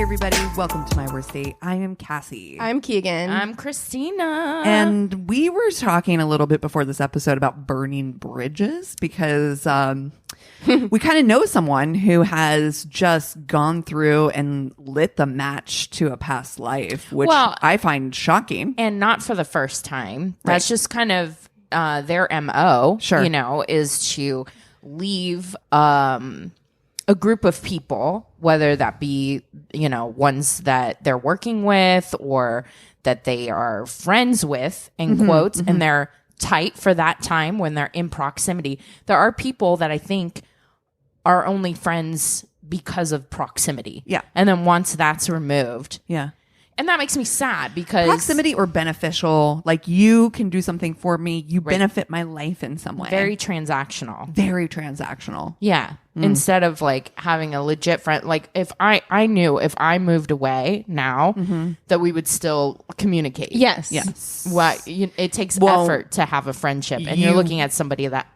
Hey everybody, welcome to My Worst Date. I am Cassie. I'm Keegan. I'm Christina. And we were talking a little bit before this episode about burning bridges because we kind of know someone who has just gone through and lit the match to a past life, which I find shocking. And not for the first time. That's just kind of their MO, Sure. Is to leave a group of people, whether that be, ones that they're working with or that they are friends with, in quotes, and they're tight for that time when they're in proximity. There are people that I think are only friends because of proximity. Yeah. And then once that's removed. Yeah. And that makes me sad because Proximity or beneficial, like you can do something for me, you benefit my life in some way. very transactional. Very transactional. Yeah. Instead of like having a legit friend, like if I knew if I moved away now that we would still communicate. Yes. Yes. It takes effort to have a friendship, and you're looking at somebody that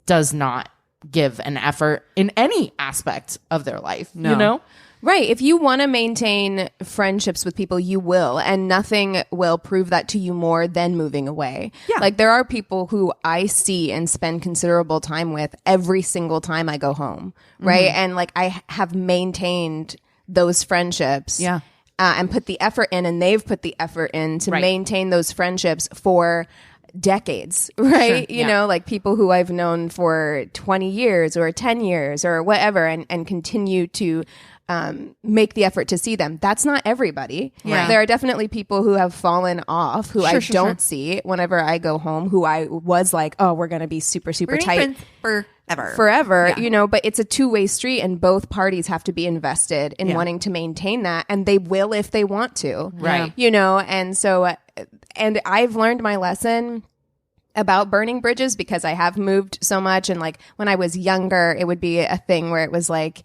does not give an effort in any aspect of their life. No. Right. If you want to maintain friendships with people, you will. And nothing will prove that to you more than moving away. Yeah. Like there are people who I see and spend considerable time with every single time I go home. Right. And like I have maintained those friendships. Yeah. And put the effort in, and they've put the effort in to maintain those friendships for decades, right? Sure. You know, like people who I've known for 20 years or 10 years or whatever, and continue to make the effort to see them. That's not everybody. Yeah. There are definitely people who have fallen off who I don't see whenever I go home, who I was like, oh, we're going to be super, super tight forever, but it's a two-way street, and both parties have to be invested in wanting to maintain that, and they will if they want to. Right. And so, and I've learned my lesson about burning bridges because I have moved so much. And like when I was younger, it would be a thing where it was like,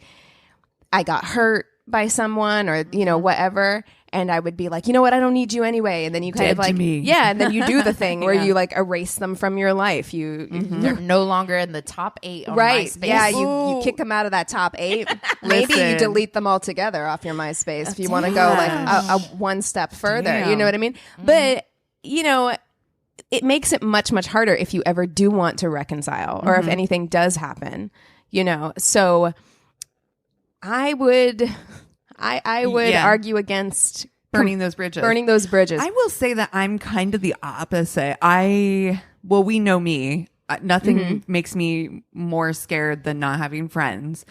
I got hurt by someone or, whatever. And I would be like, you know what? I don't need you anyway. And then you kind of like, and then you do the thing where you like erase them from your life. They're no longer in the top 8 on right. MySpace. Yeah. You kick them out of that top 8. Maybe you delete them all together off your MySpace if you want to go like a one step further. Damn. You know what I mean? But, it makes it much, much harder if you ever do want to reconcile or if anything does happen, So I would argue against burning those bridges. I will say that I'm kind of the opposite. We know me. Nothing makes me more scared than not having friends.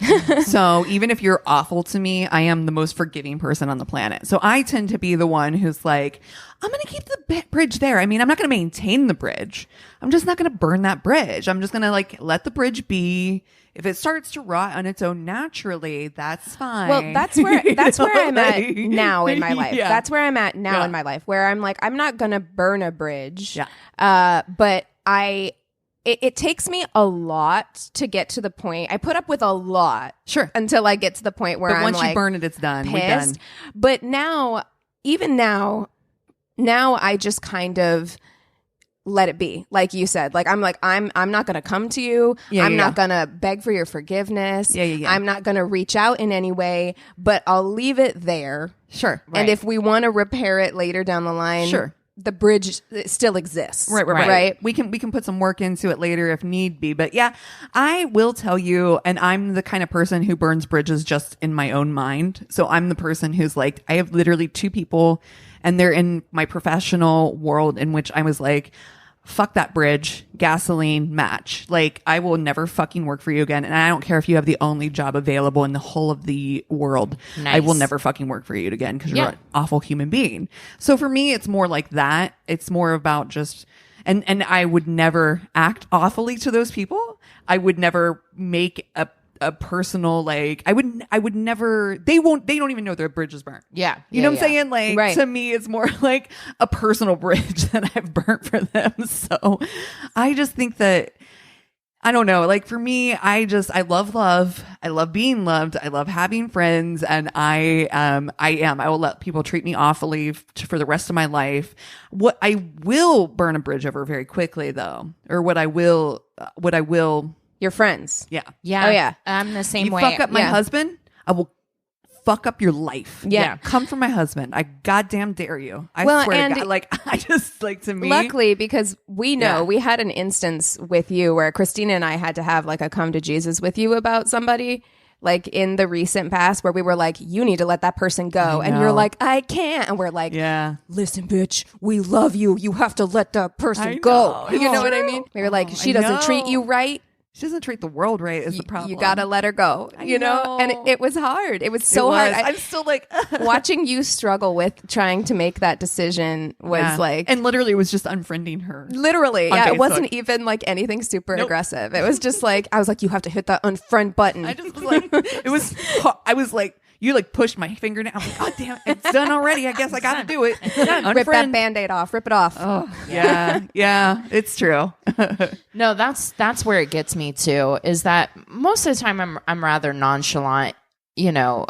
So even if you're awful to me, I am the most forgiving person on the planet. So I tend to be the one who's like, I'm going to keep the bridge there. I mean, I'm not going to maintain the bridge. I'm just not going to burn that bridge. I'm just going to like let the bridge be. If it starts to rot on its own naturally, that's fine. Well, that's where I'm at now in my life. Yeah. That's where I'm at now in my life, where I'm like, I'm not going to burn a bridge. Yeah. But it takes me a lot to get to the point. I put up with a lot. Sure. Until I get to the point where once like, you burn it, it's done. Pissed. We're done. But now I just kind of let it be. Like you said, like I'm not going to come to you. I'm not going to beg for your forgiveness. I'm not going to reach out in any way, but I'll leave it there. Sure. Right. And if we want to repair it later down the line, sure. The bridge still exists. Right. We can put some work into it later if need be. But yeah, I will tell you, and I'm the kind of person who burns bridges just in my own mind. So I'm the person who's like, I have literally 2 people, and they're in my professional world in which I was like, fuck that bridge, gasoline, match. Like, I will never fucking work for you again. And I don't care if you have the only job available in the whole of the world. Nice. I will never fucking work for you again because you're an awful human being. So for me, it's more like that. It's more about just, and I would never act awfully to those people. I would never make a personal, like, I would never, they don't even know their bridge is burnt. Yeah. You know what I'm saying? Like, to me, it's more like a personal bridge that I've burnt for them. So I just think that, I don't know, like for me, I love love. I love being loved. I love having friends, and I will let people treat me awfully for the rest of my life. What I will burn a bridge over very quickly though, or what I will your friends. Yeah. Yeah. Oh yeah. I'm the same way. You fuck up my husband, I will fuck up your life. Yeah. Come for my husband. I goddamn dare you. I Well, swear and to God. Like, I just, like, to me. Luckily, because we know Yeah. we had an instance with you where Christina and I had to have like a come to Jesus with you about somebody, like in the recent past, where we were like, you need to let that person go. And you're know. like, I can't. And we're like, Yeah. listen, bitch, we love you. You have to let that person I go. know. You know It's what I true. mean? We were like, Oh, she I doesn't treat know. you right. She doesn't treat the world right is the problem. You gotta let her go, you know? And it was hard. It was so hard. I'm still like, Watching you struggle with trying to make that decision was Yeah. like, and literally it was just unfriending her. literally, on yeah, Facebook. it wasn't even like anything super aggressive. It was just like, I was like, you have to hit that unfriend button. I just was like, I was like, you like pushed my finger down. I'm like, God damn it, it's done already. I guess I got to do it. Rip that Unfriend. Band-Aid off. Rip it off. Oh, yeah, it's true. No, that's where it gets me too, is that most of the time I'm rather nonchalant, you know,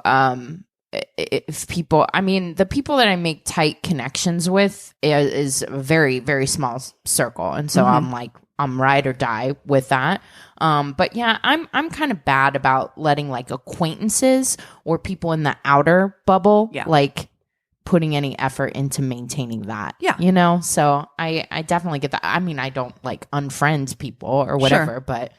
if people, I mean, the people that I make tight connections with is a very, very small circle. And so I'm like, I'm ride or die with that. But yeah, I'm kind of bad about letting like acquaintances or people in the outer bubble, like putting any effort into maintaining that. Yeah. You know, so I definitely get that. I mean, I don't like unfriend people or whatever, but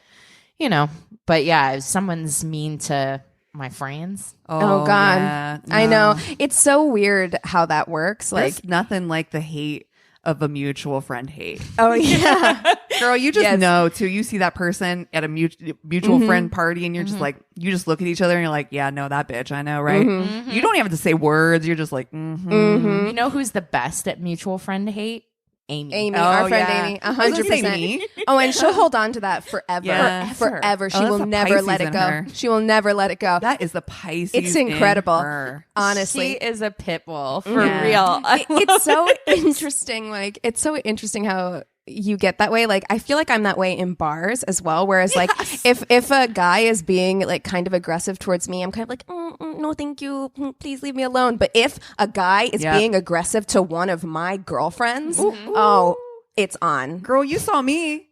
you know, but yeah, if someone's mean to my friends. Oh God. yeah, I no. know. It's so weird how that works. There's Like, nothing like the hate of a mutual friend hate. oh yeah. Girl, you just Yes. know too. You see that person at a mutual friend party and you're just like, you just look at each other and you're like, yeah, no, that bitch. I know, right? You don't even have to say words. You're just like, You know who's the best at mutual friend hate? Amy. Our friend yeah. Amy, I was gonna say 100%. me. Oh, and she'll hold on to that forever. Yeah. Forever. She Oh, will that's a never Pisces let it in go. her. She will never let it go. That is the Pisces. It's in incredible. her. Honestly. She is a pit bull for Yeah. real. It's so interesting. Like, it's so interesting how you get that way. Like, I feel like I'm that way in bars as well. Whereas, like, if a guy is being like kind of aggressive towards me, I'm kind of like, no, thank you. Please leave me alone. But if a guy is being aggressive to one of my girlfriends, oh, it's on. Girl, you saw me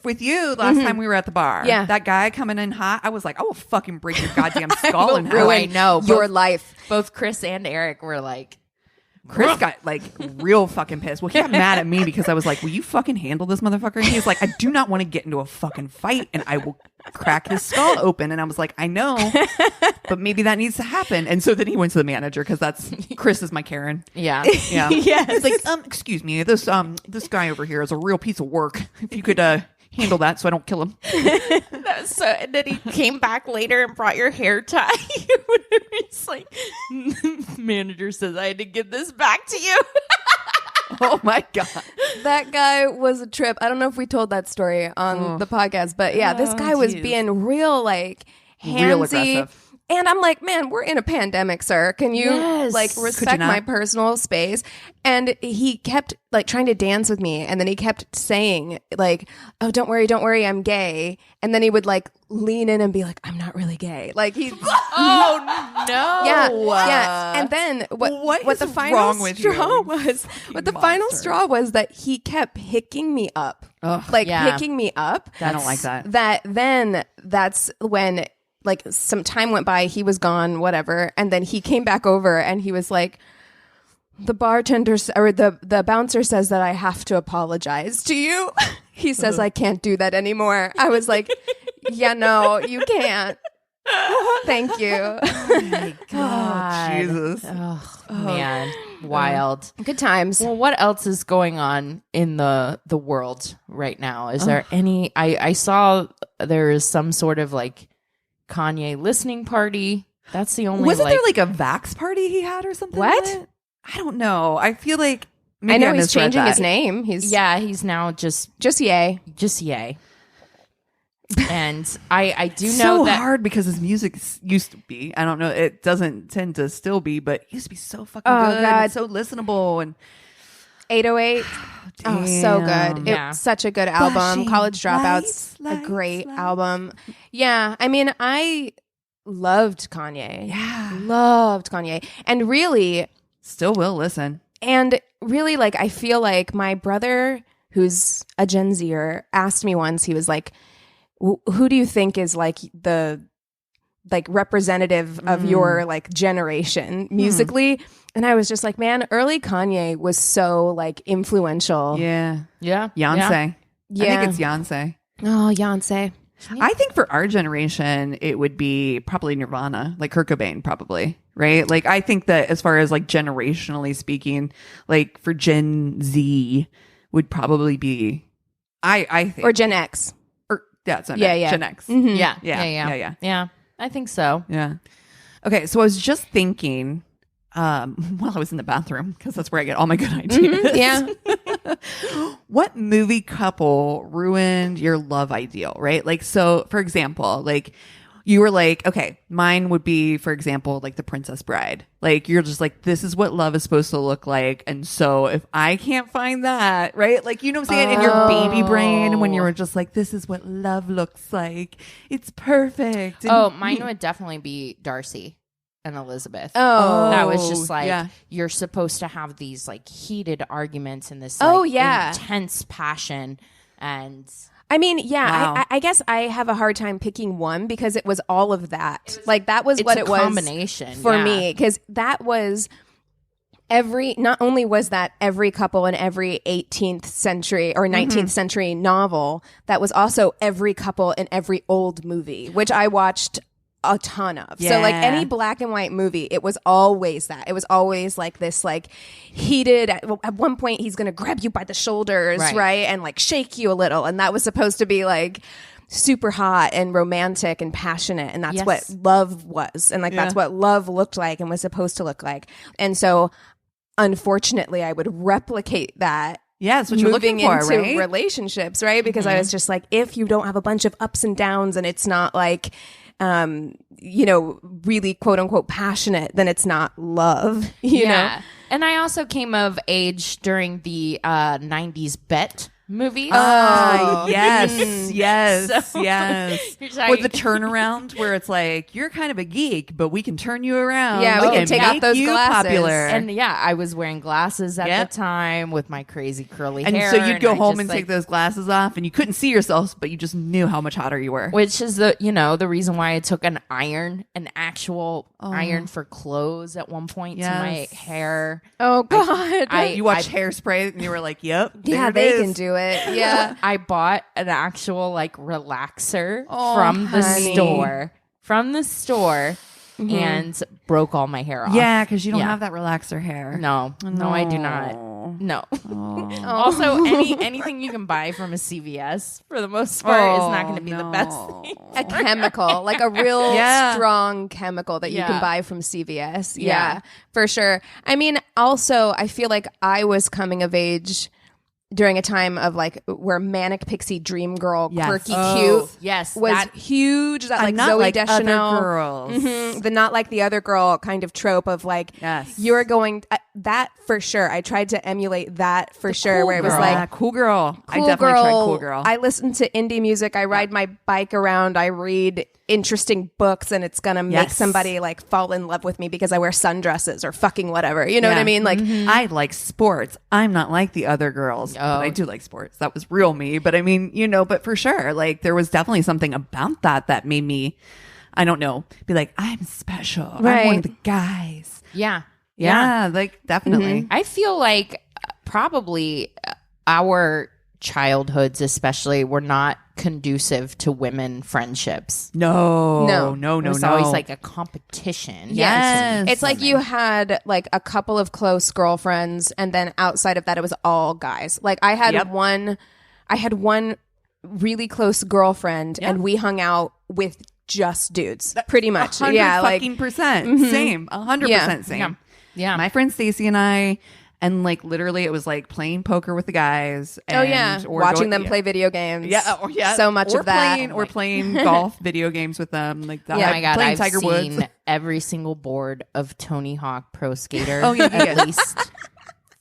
with you last time we were at the bar. Yeah. That guy coming in hot. I was like, I will fucking break your goddamn skull in half. ruin I know. Your life. Both Chris and Eric were like, Chris got like real fucking pissed. Well, he got mad at me because I was like, will you fucking handle this motherfucker? And he's like, I do not want to get into a fucking fight and I will crack his skull open. And I was like, I know, but maybe that needs to happen. And so then he went to the manager because that's Chris is my Karen. yeah. Yeah. Yes. He's like, excuse me, this guy over here is a real piece of work. If you could handle that so I don't kill him. So, and then he came back later and brought your hair tie. It's like, manager says I had to give this back to you. Oh my God. That guy was a trip. I don't know if we told that story on the podcast, but yeah, this guy was geez. being real like handsy. Real aggressive. And I'm like, man, we're in a pandemic, sir. Can you Yes. like Could you respect not? my personal space? And he kept like trying to dance with me. And then he kept saying like, oh, don't worry, I'm gay. And then he would like lean in and be like, I'm not really gay. Like he's Oh, no. yeah. And then What what is the final wrong with straw you? was, what the final monster. straw was that he kept picking me up, like Yeah. picking me up. I don't like that. That's when like some time went by, he was gone, whatever, and then he came back over and he was like, the bartender or the bouncer says that I have to apologize to you. He says I can't do that anymore. I was like, yeah, no, you can't. Thank you. Oh my God. Jesus. Oh, man. Wild. Good times. Well, what else is going on in the world right now? Is there any? I saw there is some sort of like Kanye listening party. That's the only. Wasn't there like a Vax party he had or something? What? like that? I don't know. I feel like I maybe know he's misread changing that. his name. He's he's now just yay. yay. And I do know so that hard because his music used to be. I don't know. It doesn't tend to still be, but it used to be so fucking Oh, good, God. and so listenable, and 808. Oh, so Damn. good. Yeah. It's such a good album. Flashing College Dropouts, lights, a great lights. album. Yeah. I mean, I loved Kanye. Yeah. Loved Kanye. And really, still will listen. like, I feel like my brother, who's a Gen Zer, asked me once, he was like, who do you think is like the like representative of your like generation musically. And I was just like, man, early Kanye was so like influential. Yeah. Yeah. Beyonce. Yeah. I think it's Beyonce. Oh, Beyonce. I think for our generation, it would be probably Nirvana, like Kurt Cobain, probably, right? Like, I think that as far as like generationally speaking, like for Gen Z would probably be, I think. Or Gen X. Or, yeah, it's not Yeah, yeah. Gen X. Yeah. Yeah. Yeah. I think so. Yeah. Okay, so I was just thinking while I was in the bathroom, because that's where I get all my good ideas. Yeah. What movie couple ruined your love ideal, right? Like, so for example, like you were like, okay, mine would be, for example, like The Princess Bride. Like, you're just like, this is what love is supposed to look like. And so if I can't find that, right? Like, you know what I'm saying? In your baby brain, when you were just like, this is what love looks like. It's perfect. And Mine would definitely be Darcy and Elizabeth. Oh. That was just like, yeah. you're supposed to have these like heated arguments and this Oh, like, yeah. intense passion. And I mean, yeah, Wow. I guess I have a hard time picking one because it was all of that. Like that was it's what a it was combination for yeah. me, because that was not only was that every couple in every 18th century or 19th century novel, that was also every couple in every old movie, which I watched a ton of. So like Yeah. any black and white movie, it was always that. It was always like this like heated, at one point he's going to grab you by the shoulders, right? And like shake you a little. And that was supposed to be like super hot and romantic and passionate. And that's Yes. what love was. And like that's what love looked like and was supposed to look like. And so unfortunately I would replicate that. yeah, that's what you're moving looking for, into right? relationships, right? Because I was just like, if you don't have a bunch of ups and downs and it's not like you know, really quote unquote passionate, then it's not love, you know? And I also came of age during the 90s Bet movies. Yes. So- Yes. You're like- With the turnaround where it's like, you're kind of a geek, but we can turn you around. Yeah, we can and take out make those you glasses. popular. And yeah, I was wearing glasses at Yep. the time with my crazy curly And hair. so you'd go I home just, and like, take those glasses off, and you couldn't see yourself, but you just knew how much hotter you were. which is the reason why I took an actual iron for clothes at one point to my Yes. hair. Oh God. You watched Hairspray, and you were like, "Yep, yeah, there they it is." can do it. Yeah. I bought an actual like relaxer Oh, from the honey. store and broke all my hair off. Yeah, because you don't Yeah. have that relaxer hair. No, I do not. No. Oh. Also, anything you can buy from a CVS for the most part is not going to be the best thing. A chemical, like a real Yeah. strong chemical that you Yeah. can buy from CVS. Yeah. Yeah, for sure. I mean, also, I feel like I was coming of age during a time of like where Manic Pixie Dream Girl, Yes. quirky, Oh, cute, yes, was that- huge. That I'm like not Zooey like Deschanel, other girls. The not like the other girl kind of trope of like, Yes. you're going that for sure. I tried to emulate that for sure, cool where it was girl. like Yeah, cool girl. I cool definitely girl. tried cool girl. I listen to indie music. I ride my bike around. I read interesting books, and it's gonna make Yes. somebody like fall in love with me because I wear sundresses or fucking whatever. You know what I mean? Like, I like sports. I'm not like the other girls, but I do like sports. That was real me. But I mean, but for sure, like there was definitely something about that made me, I don't know, be like, I'm special. I'm one Right. of the guys. Yeah. Yeah, like definitely. I feel like probably our childhoods, especially, were not conducive to women friendships. No. It was always like a competition. Yes. it's like you had like a couple of close girlfriends, and then outside of that, it was all guys. Like I had Yep. one really close girlfriend, and we hung out with just dudes, pretty much. 100 Yeah, like fucking percent. Same. 100% same. Yeah. My friend Stacy and I, and like literally it was like playing poker with the guys. And, or watching going- them play video games. Yeah. So much or of that. Playing, or playing golf video games with them. Like that. Oh my God, Playing I've Tiger seen Woods. every single board of Tony Hawk Pro Skater Oh, yeah, at yeah. least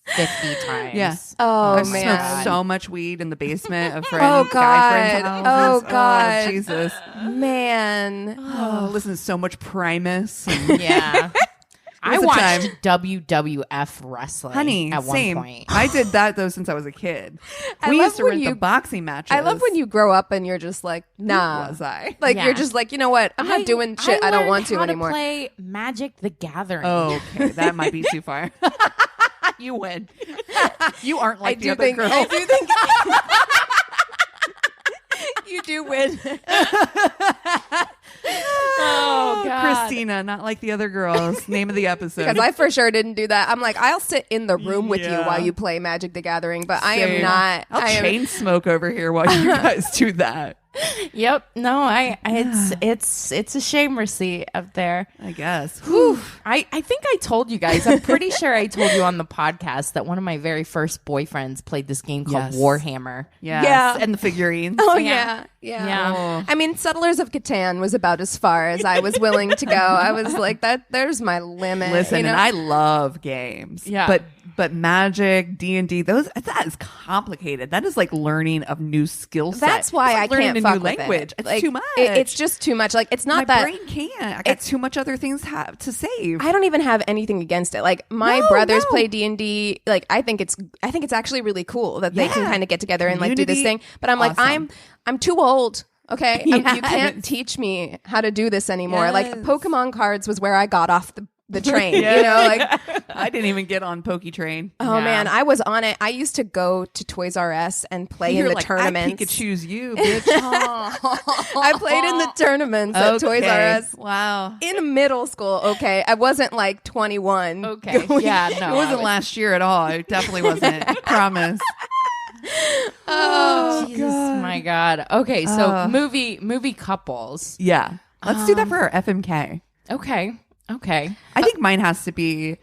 50 times. Yeah. Oh I man. smoked so much weed in the basement of friends. Oh, guy friends' God. houses. Oh, God. Jesus. Man. Oh, listen to so much Primus. And Yeah. I was a watched time. WWF wrestling Honey, at one same. point. I did that though since I was a kid. I We love used to when rent the you- boxing matches. I love when you grow up and you're just like, nah. Was I? Like Yeah. you're just like, you know what? I'm not doing shit I don't learned want to how anymore. To play Magic the Gathering. Oh, okay. That might be too far. You win. You aren't like the other girls. I do think you do win. Oh, God. Christina, not like the other girls. Name of the episode. Because I for sure didn't do that. I'm like, I'll sit in the room with you Yeah. while you play Magic the Gathering, but I am Same. not. I'll I am, chain smoke over here while you guys do that. Yep. No, it's a shame receipt up there. I guess. Whew. I think I told you guys. I'm pretty sure I told you on the podcast that one of my very first boyfriends played this game called Yes. Warhammer. Yes. Yeah. And the figurines. Oh Yeah. yeah. Yeah. Oh. I mean, Settlers of Catan was about as far as I was willing to go. I was like, that. There's my limit. Listen, you know? and I love games. Yeah. But Magic, D&D, that is complicated. That is like learning a new skill set. That's why It's I like learning can't a fuck new with language. it. It's Like, too much. It's just too much. Like it's not my that. brain can't. I got too much other things to save. I don't even have anything against it. Like my brothers play D&D. Like I think it's actually really cool that they can Yeah. kind of get together and like do this Community, thing. But I'm like awesome. I'm too old. Okay, Yeah. you can't teach me how to do this anymore. Yes. Like Pokemon cards was where I got off the train. You know, like I didn't even get on Pokey Train. oh Yeah. man, I was on it. I used to go to Toys R Us and play You're in the like, tournaments. I Pikachu's you, bitch. I played in the tournaments at Toys R Us. Wow. In middle school, okay. I wasn't like 21. Okay. Yeah. No. It wasn't last year at all. It definitely wasn't. I promise. Oh, Jesus, my God. Okay. So movie couples. Yeah. Let's do that for our FMK. Okay. Okay. I think mine has to be.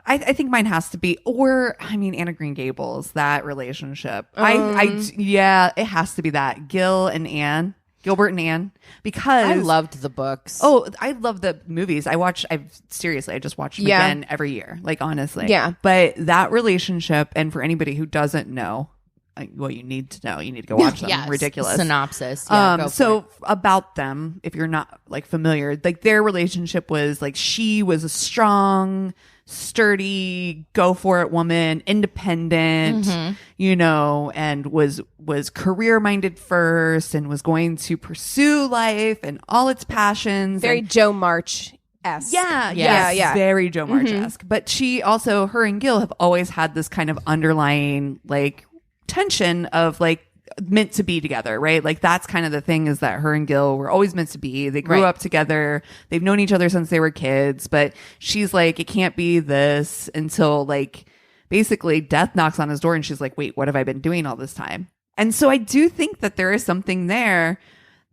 I think mine has to be, or I mean, Anna Green Gables, that relationship. Yeah, it has to be that Gilbert and Anne, because I loved the books. Oh, I love the movies. I just watch them Yeah. again every year. Like honestly, Yeah. But that relationship, and for anybody who doesn't know, well, you need to know. You need to go watch them. Yes. Ridiculous Synopsis. Yeah, go for so it. about them, if you're not like familiar, like their relationship was like she was a strong, sturdy, go for it woman, independent, you know, and was career minded first and was going to pursue life and all its passions. very and, Joe March-esque. yeah, very Joe March-esque. But she also, her and Gil have always had this kind of underlying like tension of like meant to be together, right? Like that's kind of the thing, is that her and Gil were always meant to be. They grew Right. up together. They've known each other since they were kids, but she's like, it can't be this until like basically death knocks on his door and she's like, wait, what have I been doing all this time? And so I do think that there is something there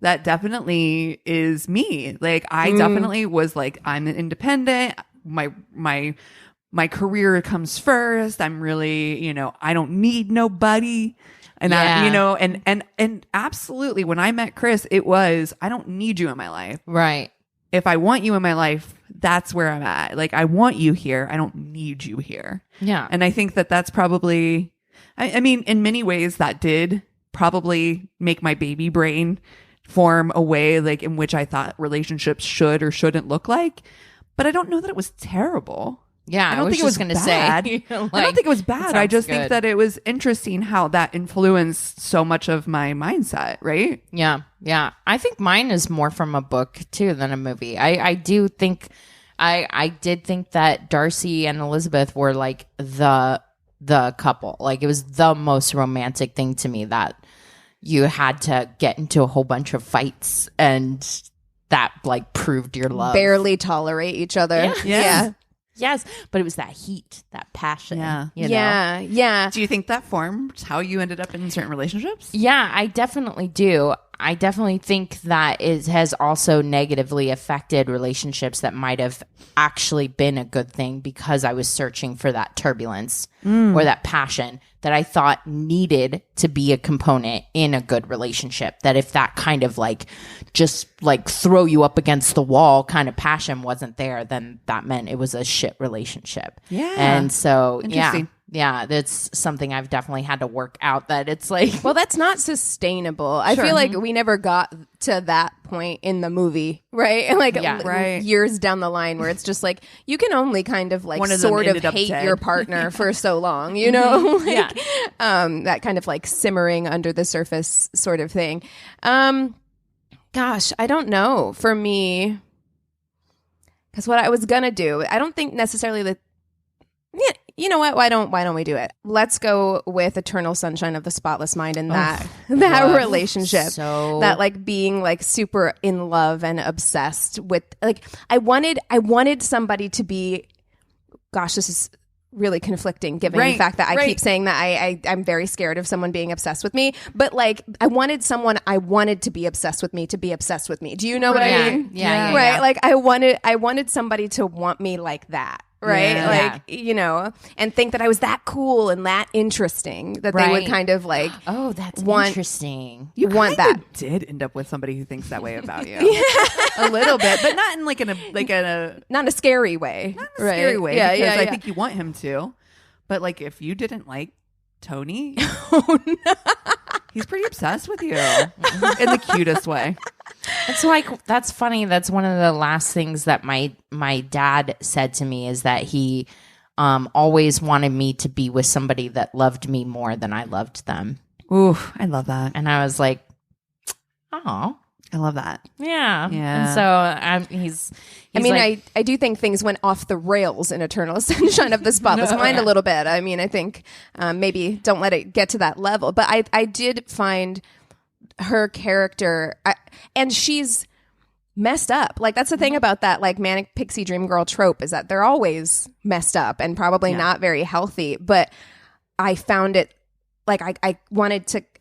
that definitely is me. Like I definitely was like, I'm an independent. My career comes first. I'm really, you know, I don't need nobody. And Yeah. I, you know, and absolutely when I met Chris, it was, I don't need you in my life. Right. If I want you in my life, that's where I'm at. Like I want you here. I don't need you here. Yeah. And I think that that's probably, I mean, in many ways that did probably make my baby brain form a way like in which I thought relationships should or shouldn't look like. But I don't know that it was terrible. Yeah, I don't think it was going to bad. say. I don't think it was bad. I just think that it was interesting how that influenced so much of my mindset, right? Yeah, yeah. I think mine is more from a book too than a movie. I do think I did think that Darcy and Elizabeth were like the couple. Like it was the most romantic thing to me, that you had to get into a whole bunch of fights and that like proved your love. Barely tolerate each other. Yeah. Yes, but it was that heat, that passion. Yeah. you know? Yeah. Do you think that formed how you ended up in certain relationships? Yeah, I definitely do. I definitely think that it has also negatively affected relationships that might have actually been a good thing, because I was searching for that turbulence or that passion that I thought needed to be a component in a good relationship. That if that kind of like just like throw you up against the wall kind of passion wasn't there, then that meant it was a shit relationship. Yeah. And so, Interesting. Yeah, that's something I've definitely had to work out, that it's like, well, that's not sustainable. I feel like we never got to that point in the movie, right? And like years down the line where it's just like you can only kind of like sort of hate your partner for so long, you know? Like, that kind of like simmering under the surface sort of thing. Gosh, I don't know. For me, because what I was gonna do, I don't think necessarily that. Yeah, you know what? Why don't we do it? Let's go with Eternal Sunshine of the Spotless Mind and that relationship. So that like being like super in love and obsessed with like I wanted somebody to be, gosh, this is really conflicting given the fact that I keep saying that I'm very scared of someone being obsessed with me, but like I wanted someone I wanted to be obsessed with me to be obsessed with me. Do you know what I mean? Yeah. Like I wanted somebody to want me like that. Right? Yeah. Like, you know, and think that I was that cool and that interesting that they would kind of like, oh, that's interesting. You want kind that. of did end up with somebody who thinks that way about you. A little bit, but not in not in a scary way. Not in a scary way. Yeah, because I think you want him to. But like if you didn't like Tony, he's pretty obsessed with you in the cutest way. It's like, that's funny. That's one of the last things that my dad said to me, is that he always wanted me to be with somebody that loved me more than I loved them. Ooh, I love that. And I was like, oh, I love that. yeah. Yeah. And so he's I mean, like, I do think things went off the rails in Eternal Sunshine of the Spotless Mind a little bit. I mean, I think maybe don't let it get to that level. But I did find her character, and she's messed up. Like that's the thing about that like manic pixie dream girl trope, is that they're always messed up and probably not very healthy. But I found it like I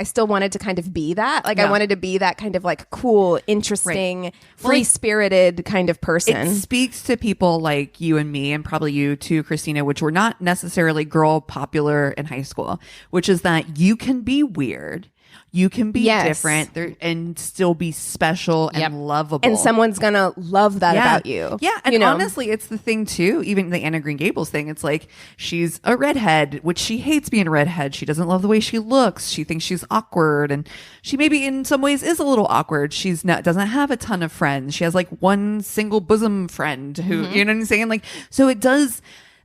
still wanted to kind of be that. Like I wanted to be that kind of like cool, interesting, free-spirited kind of person. It speaks to people like you and me, and probably you too, Christina, which were not necessarily girl popular in high school, which is that you can be weird. You can be different and still be special and lovable. And someone's going to love that about you. Yeah. And honestly, it's the thing too, even the Anna Green Gables thing. It's like, she's a redhead, which she hates being a redhead. She doesn't love the way she looks. She thinks she's awkward. And she maybe in some ways is a little awkward. Doesn't have a ton of friends. She has like one single bosom friend who, you know what I'm saying? Like, so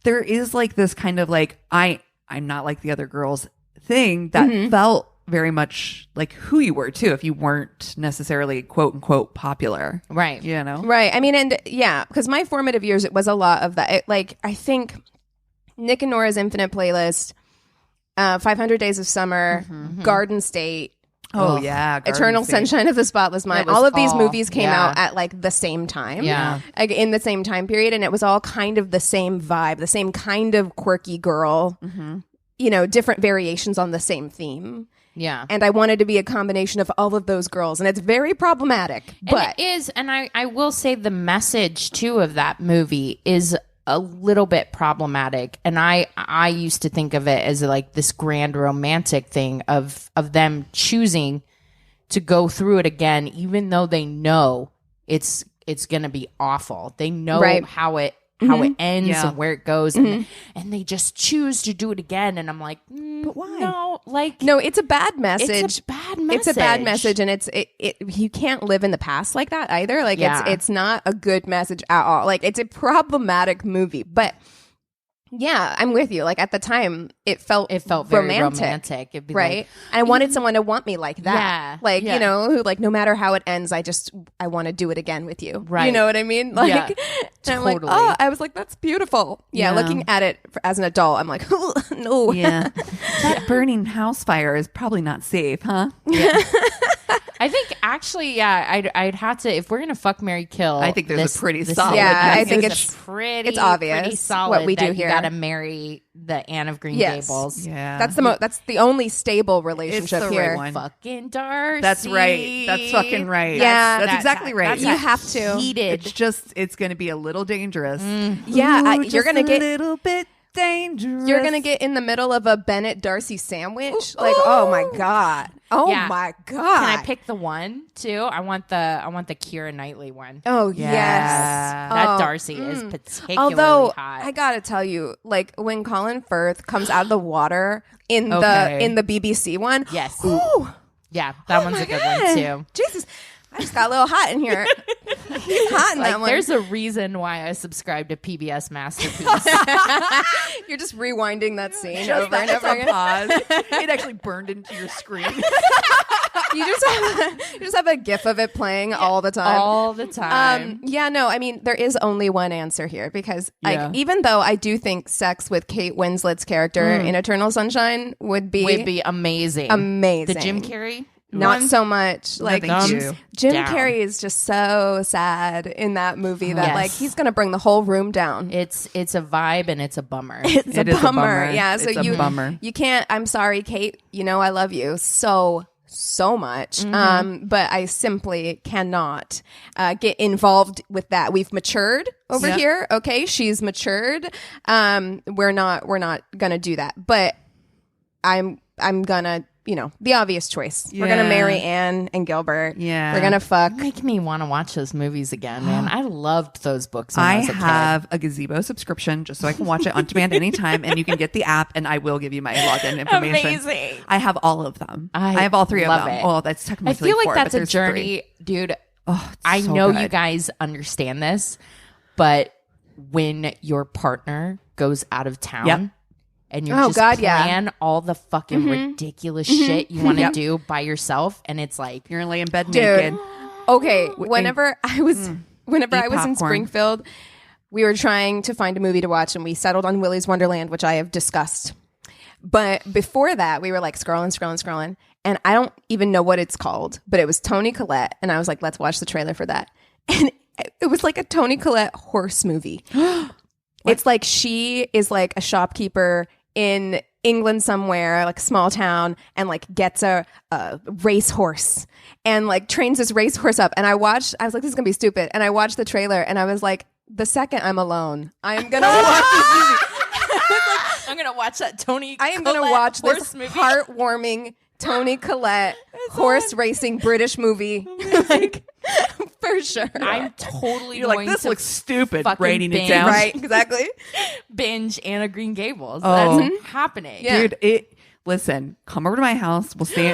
there is like this kind of like, I'm not like the other girls thing that felt very much like who you were too, if you weren't necessarily quote unquote popular. right. You know? Right. I mean, and yeah, because my formative years, it was a lot of that. Like, I think Nick and Nora's Infinite Playlist, 500 Days of Summer, Garden State. Oh, yeah. Eternal Sunshine of the Spotless Mind. All of these movies came out at like the same time. Yeah. Like in the same time period. And it was all kind of the same vibe, the same kind of quirky girl, you know, different variations on the same theme. Yeah. And I wanted to be a combination of all of those girls. And it's very problematic. But it is. And I will say the message too of that movie is a little bit problematic. And I used to think of it as like this grand romantic thing of them choosing to go through it again, even though they know it's going to be awful. They know how it ends and where it goes, and they just choose to do it again. And I'm like, but why? No, it's a bad message. It's a bad message. It's a bad message, and you can't live in the past like that either. Like it's not a good message at all. Like it's a problematic movie, but. Yeah, I'm with you. Like at the time, it felt very romantic. It'd be right? like, I wanted someone to want me like that. Yeah, like you know, who like no matter how it ends, I want to do it again with you. Right? You know what I mean? Like, and I'm like, oh, I was like, that's beautiful. Yeah, looking at it as an adult, I'm like, oh, no. Yeah, that burning house fire is probably not safe, huh? Yeah. I think actually, I'd have to, if we're gonna fuck, marry, kill. I think there's a pretty solid. Yeah, I think it's obvious. Pretty solid what we do that here. You gotta marry the Anne of Green Gables. Yeah, that's the only stable relationship it's the here. Right one. Fucking Darcy. That's right. That's fucking right. Yeah, that's exactly right. You have to. Heated. It's going to be a little dangerous. Yeah, Ooh, you're gonna get a little bit dangerous. You're gonna get in the middle of a Bennett Darcy sandwich. Like, oh my god. Oh my god. Can I pick the one too? I want the Keira Knightley one. Oh yes. That Darcy is particularly Although hot. I gotta tell you, like when Colin Firth comes out of the water in the BBC one, yes, ooh, yeah, that one's a good one too. Jesus, I just got a little hot in here. He's hot in that one. There's a reason why I subscribe to PBS Masterpiece. You're just rewinding that scene over and over again. Pause. It actually burned into your screen. You just have a gif of it playing all the time. All the time. Yeah, no, I mean, there is only one answer here because even though I do think sex with Kate Winslet's character in Eternal Sunshine would be amazing. Amazing. The Jim Carrey? Not so much. Like Jim down. Carrey is just so sad in that movie that like he's gonna bring the whole room down. It's a vibe and it's a bummer. It's a bummer. Yeah. It's So a bummer. You can't. I'm sorry, Kate. You know I love you so much. But I simply cannot get involved with that. We've matured over here. Okay, she's matured. We're not gonna do that. But I'm gonna. You know, the obvious choice. We're going to marry Anne and Gilbert. Yeah. We're going to fuck. Make me want to watch those movies again, man. I loved those books when I was a kid. have a Gazebo subscription just so I can watch it on demand anytime, and you can get the app, and I will give you my login information. Amazing. I have all of them. I have all three of love them. it. Well, that's technically I feel like four, that's but a there's journey, three. dude. Oh, it's I so know good. you guys understand this, but when your partner goes out of town and you're just plan all the fucking ridiculous shit you want to do by yourself, and it's like You're gonna lay in bed Dude. naked. Okay, whenever I was in popcorn. Springfield, we were trying to find a movie to watch, and we settled on Willy's Wonderland, which I have discussed. But before that, we were like scrolling, and I don't even know what it's called, but it was Toni Collette, and I was like, let's watch the trailer for that. And it was like a Toni Collette horse movie. It's like she is like a shopkeeper in England somewhere, like a small town, and like gets a racehorse and like trains this racehorse up. And I was like, this is gonna be stupid. And I watched the trailer and I was like, the second I'm alone, I am gonna watch this movie. I'm gonna watch that Toni. I am gonna watch this movie. heartwarming Toni Collette horse racing British movie. Like, for sure. I'm totally You're going like, this to looks stupid. fucking Writing it binge. down. Right, exactly. binge Anna Green Gables. Oh. That's happening. Yeah. Dude, listen, come over to my house. We'll stay.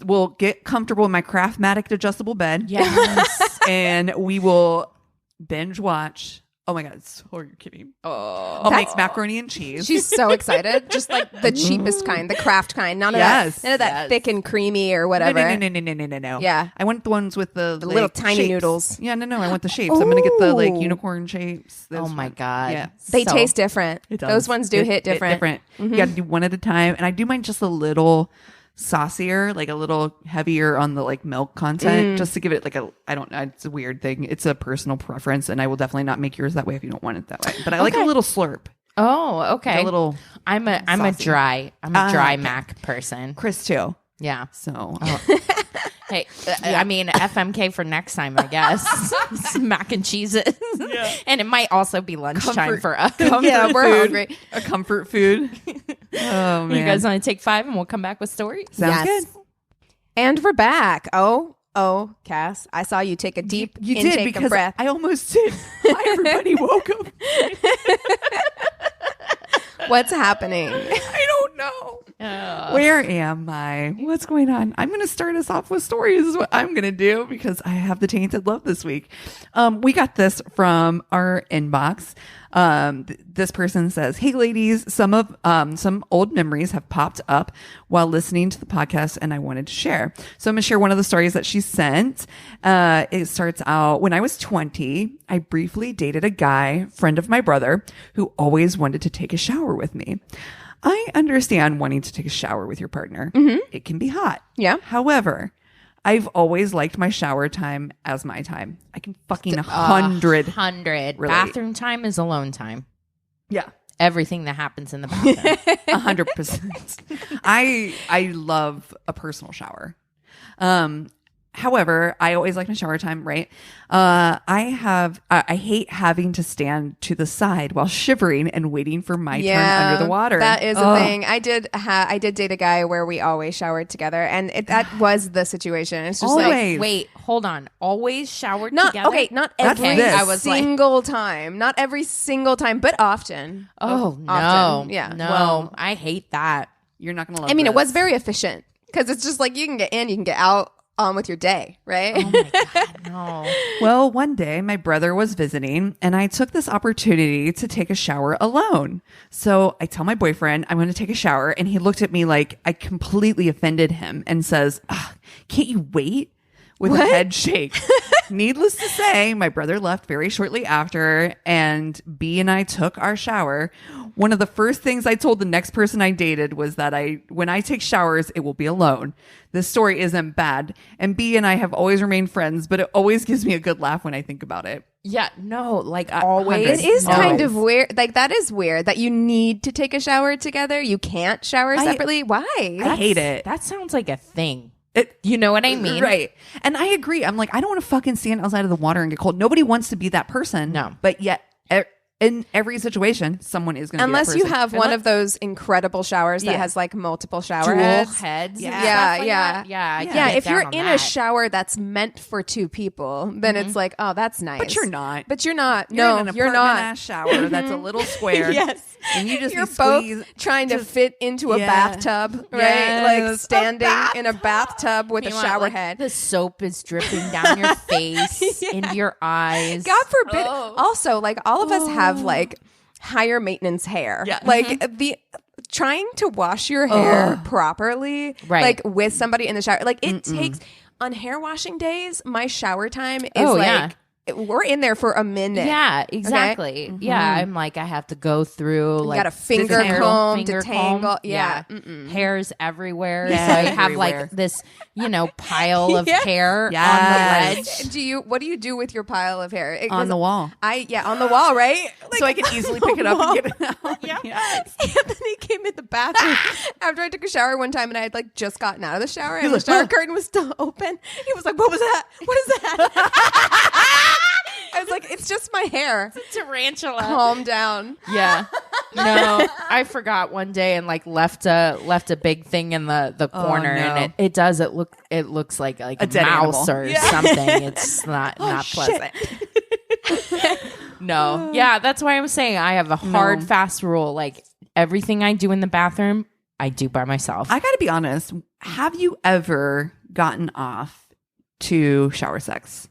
we'll get comfortable in my Craftmatic adjustable bed. Yes. And we will binge watch. Oh my god! You're kidding. Oh. I'll make macaroni and cheese. She's so excited. Just like the cheapest kind, the craft kind. None of that thick and creamy or whatever. No. Yeah. I want the ones with the little tiny shapes. noodles. Yeah, no. I want the shapes. I'm gonna get the like Ooh. unicorn shapes. Oh my god. Yeah. They So- taste different. It does. Those ones do hit different. You got to do one at a time, and I do mine just a little saucier, like a little heavier on the like milk content, just to give it like I don't know. It's a weird thing. It's a personal preference, and I will definitely not make yours that way if you don't want it that way. But I like a little slurp. Oh, okay. Like a little. I'm a saucy. dry Mac person. Chris too. Yeah. So Hey, I mean FMK for next time, I guess. Mac and cheeses. Yeah. And it might also be lunchtime for us. Yeah, we're hungry. A comfort food. Oh man, You guys want to take 5 and we'll come back with stories? sounds Yes. good. And we're back. Oh, Cass, I saw you take a deep You intake did of because breath. I almost did. Why everybody woke up? What's happening? I don't know. Where am I? What's going on? I'm going to start us off with stories is what I'm going to do because I have the Tainted Love this week. We got this from our inbox. This person says, "Hey ladies, some old memories have popped up while listening to the podcast and I wanted to share. So I'm going to share one of the stories that she sent. It starts out, when I was 20, I briefly dated a guy, friend of my brother, who always wanted to take a shower with me. I understand wanting to take a shower with your partner. It can be hot. Yeah. However, I've always liked my shower time as my time. I can fucking 100. 100. Relate. Bathroom time is alone time. Yeah. Everything that happens in the bathroom. 100%. I love a personal shower. However, I always like my shower time, right? I hate having to stand to the side while shivering and waiting for my turn under the water. That is a thing. I did date a guy where we always showered together, and that was the situation. It's just Always. like, Wait, hold on. Always showered not together? okay, not That's every this. I was like- single time, not every single time, but often. Oh, no. Often. Yeah. No, Well- I hate that. You're not going to love I mean, it this. was very efficient because it's just like you can get in, you can get out on with your day, right? Oh, my God, no. Well, one day my brother was visiting and I took this opportunity to take a shower alone. So I tell my boyfriend I'm going to take a shower, and he looked at me like I completely offended him and says, "Can't you wait?" with a head shake. Needless to say, my brother left very shortly after, and B and I took our shower. One of the first things I told the next person I dated was that when I take showers, it will be alone. This story isn't bad, and B and I have always remained friends, but it always gives me a good laugh when I think about it. Yeah, no, like always. It is no. kind of weird. Like, that is weird that you need to take a shower together. You can't shower separately. Why? I hate it. That sounds like a thing. You know what I mean? Right. And I agree. I'm like, I don't want to fucking stand outside of the water and get cold. Nobody wants to be that person. No. But yet, in every situation, someone is going to be that Unless you person. have one of those incredible showers that Yeah. has like multiple shower Dual heads. heads. Yeah. and Yeah, stuff like yeah. that. Yeah. I can Yeah, get if you're down on in that. a shower that's meant for two people, then it's like, oh, that's nice. But you're not. But you're not. You're No, in an you're not. apartment-ass shower that's a little square. Yes. And you just You're be both squeezed. trying to fit into a Yeah. bathtub, right? Yes. Like standing in a bathtub with a Meanwhile, shower like, head. The soap is dripping down your face, into your eyes. God forbid. Also, like all of us have like higher maintenance hair. Yeah. Like the trying to wash your hair properly, Right. like with somebody in the shower. Like it takes on hair washing days, my shower time is Oh, like yeah. we're in there for a minute. Yeah, exactly. Yeah, I'm like, I have to go through like got a finger detangle- comb, finger detangle. comb. Yeah. Hairs everywhere. Yeah. So I have Everywhere. like this, pile of Yes. hair Yes. on the ledge. What do you do with your pile of hair? On the wall. On the wall, right? So I can easily pick it up and get it out. Yeah. Anthony came in the bathroom after I took a shower one time, and I had like just gotten out of the shower, and the shower curtain was still open. He was like, "What was that? What is that?" I was like, "It's just my hair. Tarantula. Calm down." Yeah. No, I forgot one day and like left a big thing in the corner, no. and it looks like a dead mouse animal. or something. It's not pleasant. No. Yeah, that's why I'm saying I have a hard, fast rule. Like everything I do in the bathroom, I do by myself. I got to be honest. Have you ever gotten off to shower sex?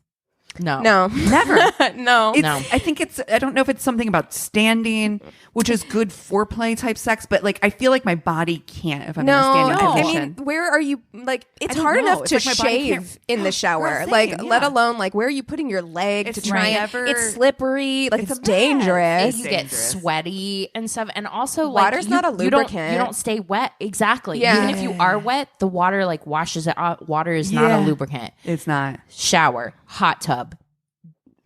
No. Never. No. It's, No. I think I don't know if it's something about standing, which is good foreplay type sex, but like I feel like my body can't if I'm in a standing I position. mean, where are you? Like, it's don't hard know. enough It's to like my body shave can't- in the shower. That's Like, what I'm saying, let yeah. alone like where are you putting your leg It's to try and never- it's slippery. Like, It's it's a mess. dangerous. You dangerous. get sweaty and stuff, and also like Water's not a lubricant. You don't stay wet. Exactly. Yeah. Even if you are wet, the water like washes it out. Water is not a Yeah. lubricant. It's not. Shower, hot tub,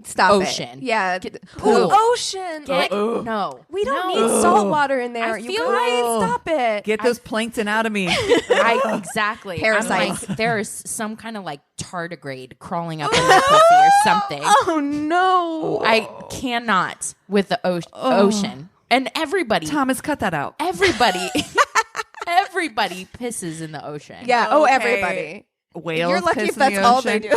Stop Ocean. it. Yeah. pool. Ocean. Get, Like, no, we don't no. need salt water in there. I You feel guys, like- stop it. Get those plankton out of me. Exactly. Parasites. I'm like, there's some kind of like tardigrade crawling up in my pussy or something. Oh no. I cannot with the ocean. And everybody, Thomas, cut that out. everybody pisses in the ocean. Yeah. Oh, Okay. everybody. Whales You're lucky piss if in that's the all ocean. they do.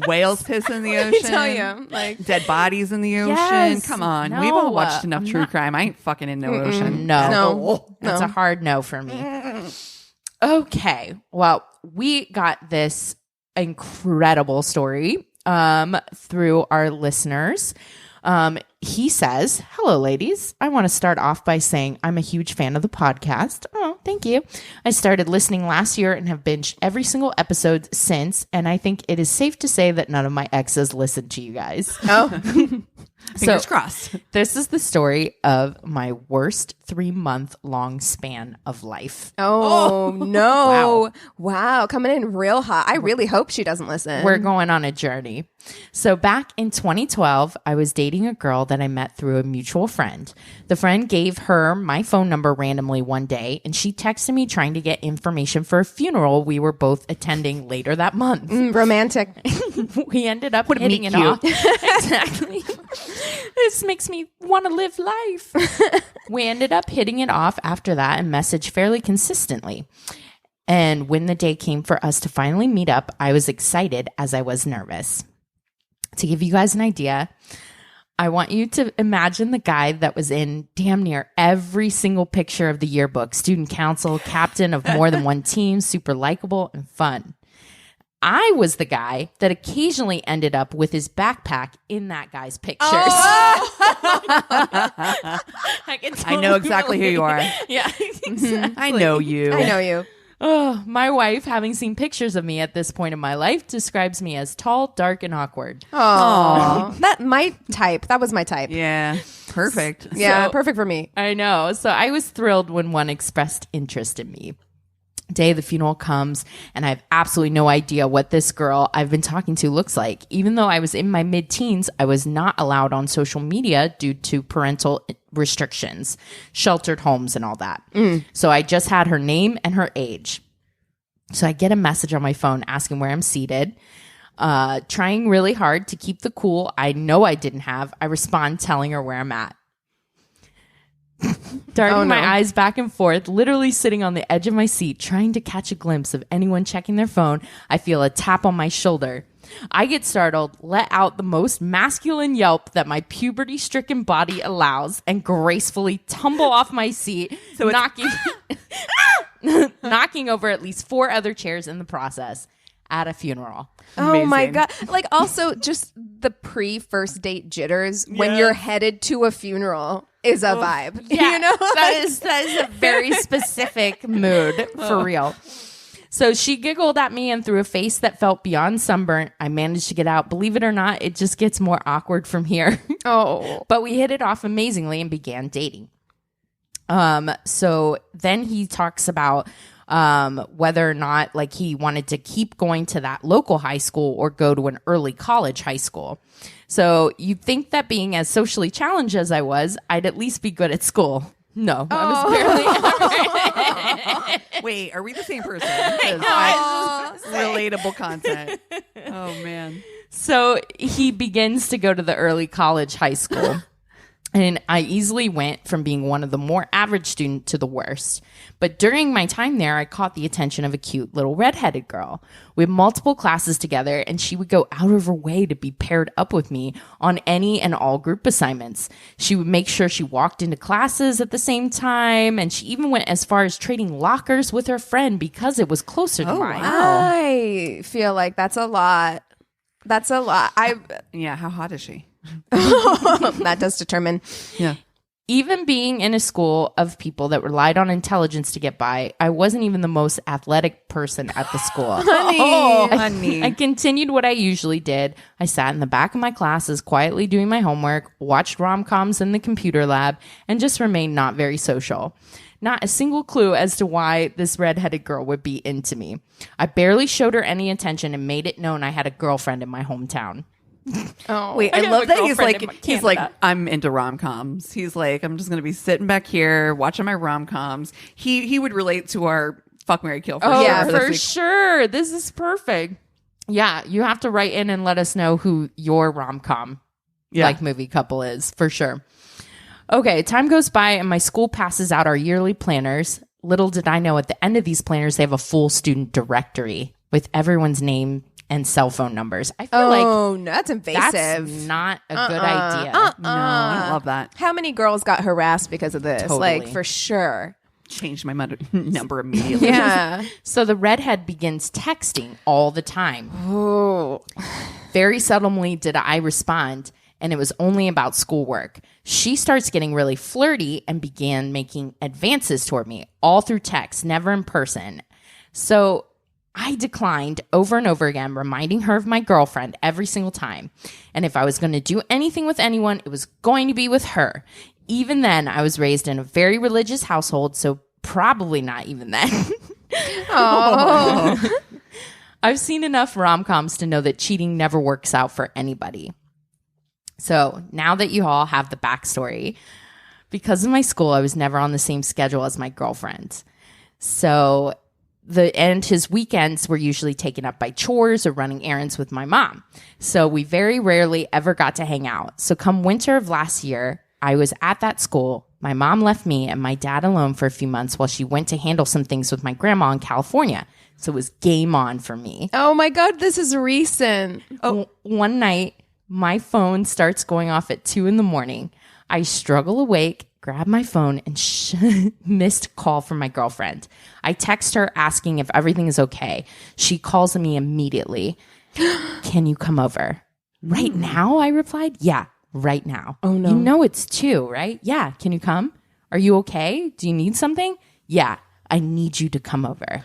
Whales piss in the Let me ocean. tell you, like, Dead bodies in the ocean. Yes. Come on. No, We've all watched enough I'm true not- crime. I ain't fucking in the ocean. No. No. That's a hard no for me. Okay. Well, we got this incredible story through our listeners. He says, "Hello, ladies. I want to start off by saying I'm a huge fan of the podcast. Oh, thank you. I started listening last year and have binged every single episode since, and I think it is safe to say that none of my exes listened to you guys. oh, Fingers crossed. This is the story of my worst 3-month-long span of life. Oh, no. Wow. Coming in real hot. I really hope she doesn't listen. We're going on a journey. So back in 2012, I was dating a girl that I met through a mutual friend. The friend gave her my phone number randomly one day, and she texted me trying to get information for a funeral we were both attending later that month. Romantic. We ended up hitting it off. Exactly. This makes me want to live life. We ended up hitting it off after that and messaged fairly consistently. And when the day came for us to finally meet up, I was excited as I was nervous. To give you guys an idea, I want you to imagine the guy that was in damn near every single picture of the yearbook, student council, captain of more than one team, super likable and fun. I was the guy that occasionally ended up with his backpack in that guy's pictures. Oh. I know exactly who you are. Yeah, exactly. I know you. I know you. Oh, my wife, having seen pictures of me at this point in my life, describes me as tall, dark, and awkward. Oh, that my type. That was my type. Yeah, perfect. Yeah, perfect for me. I know. So I was thrilled when one expressed interest in me. Day the funeral comes, and I have absolutely no idea what this girl I've been talking to looks like. Even though I was in my mid-teens, I was not allowed on social media due to parental restrictions, sheltered homes, and all that. So I just had her name and her age. So I get a message on my phone asking where I'm seated. Trying really hard to keep the cool I know I didn't have, I respond telling her where I'm at. Darting my eyes back and forth, literally sitting on the edge of my seat, trying to catch a glimpse of anyone checking their phone, I feel a tap on my shoulder. I get startled, let out the most masculine yelp that my puberty-stricken body allows, and gracefully tumble off my seat, knocking over at least 4 other chairs in the process at a funeral. Oh my God. Like, also just the pre-first date jitters when you're headed to a funeral is a vibe. Yeah, you know? that is a very specific mood for real. So she giggled at me, and through a face that felt beyond sunburnt, I managed to get out. Believe it or not, it just gets more awkward from here. Oh. But we hit it off amazingly and began dating. So then he talks about whether or not like he wanted to keep going to that local high school or go to an early college high school. So you'd think that being as socially challenged as I was, I'd at least be good at school. No, I was barely. Wait, are we the same person? Relatable content. Oh, man. So he begins to go to the early college high school. And I easily went from being one of the more average students to the worst. But during my time there, I caught the attention of a cute little redheaded girl. We had multiple classes together, and she would go out of her way to be paired up with me on any and all group assignments. She would make sure she walked into classes at the same time, and she even went as far as trading lockers with her friend because it was closer to mine. Wow. I feel like that's a lot. That's a lot. Yeah, how hot is she? That does determine. Yeah. Even being in a school of people that relied on intelligence to get by, I wasn't even the most athletic person at the school. Honey. I continued what I usually did. I sat in the back of my classes quietly doing my homework, watched rom-coms in the computer lab, and just remained not very social. Not a single clue as to why this redheaded girl would be into me. I barely showed her any attention and made it known I had a girlfriend in my hometown. Oh, wait, I have love a that he's girlfriend like, in I'm into rom-coms. He's like, I'm just going to be sitting back here watching my rom-coms. He would relate to our fuck, marry, kill. For sure. This is perfect. Yeah, you have to write in and let us know who your rom-com like movie couple is for sure. Okay, time goes by and my school passes out our yearly planners. Little did I know at the end of these planners, they have a full student directory with everyone's name and cell phone numbers. I feel like no, that's invasive. That's not a good idea. No, I don't love that. How many girls got harassed because of this? Totally. Like, for sure. Changed my number immediately. Yeah. So the redhead begins texting all the time. Oh. Very seldomly did I respond, and it was only about schoolwork. She starts getting really flirty and began making advances toward me, all through text, never in person. So I declined over and over again, reminding her of my girlfriend every single time. And if I was going to do anything with anyone, it was going to be with her. Even then, I was raised in a very religious household, so probably not even then. Oh. I've seen enough rom-coms to know that cheating never works out for anybody. So now that you all have the backstory, because of my school, I was never on the same schedule as my girlfriend. So his weekends were usually taken up by chores or running errands with my mom. So we very rarely ever got to hang out. So come winter of last year, I was at that school. My mom left me and my dad alone for a few months while she went to handle some things with my grandma in California. So it was game on for me. Oh my God, this is recent. One night, my phone starts going off at 2 a.m. I struggle awake, grab my phone, and missed call from my girlfriend. I text her asking if everything is okay. She calls me immediately. Can you come over? Right now, I replied. Yeah, right now. Oh, no. You know it's 2, right? Yeah, can you come? Are you okay? Do you need something? Yeah, I need you to come over.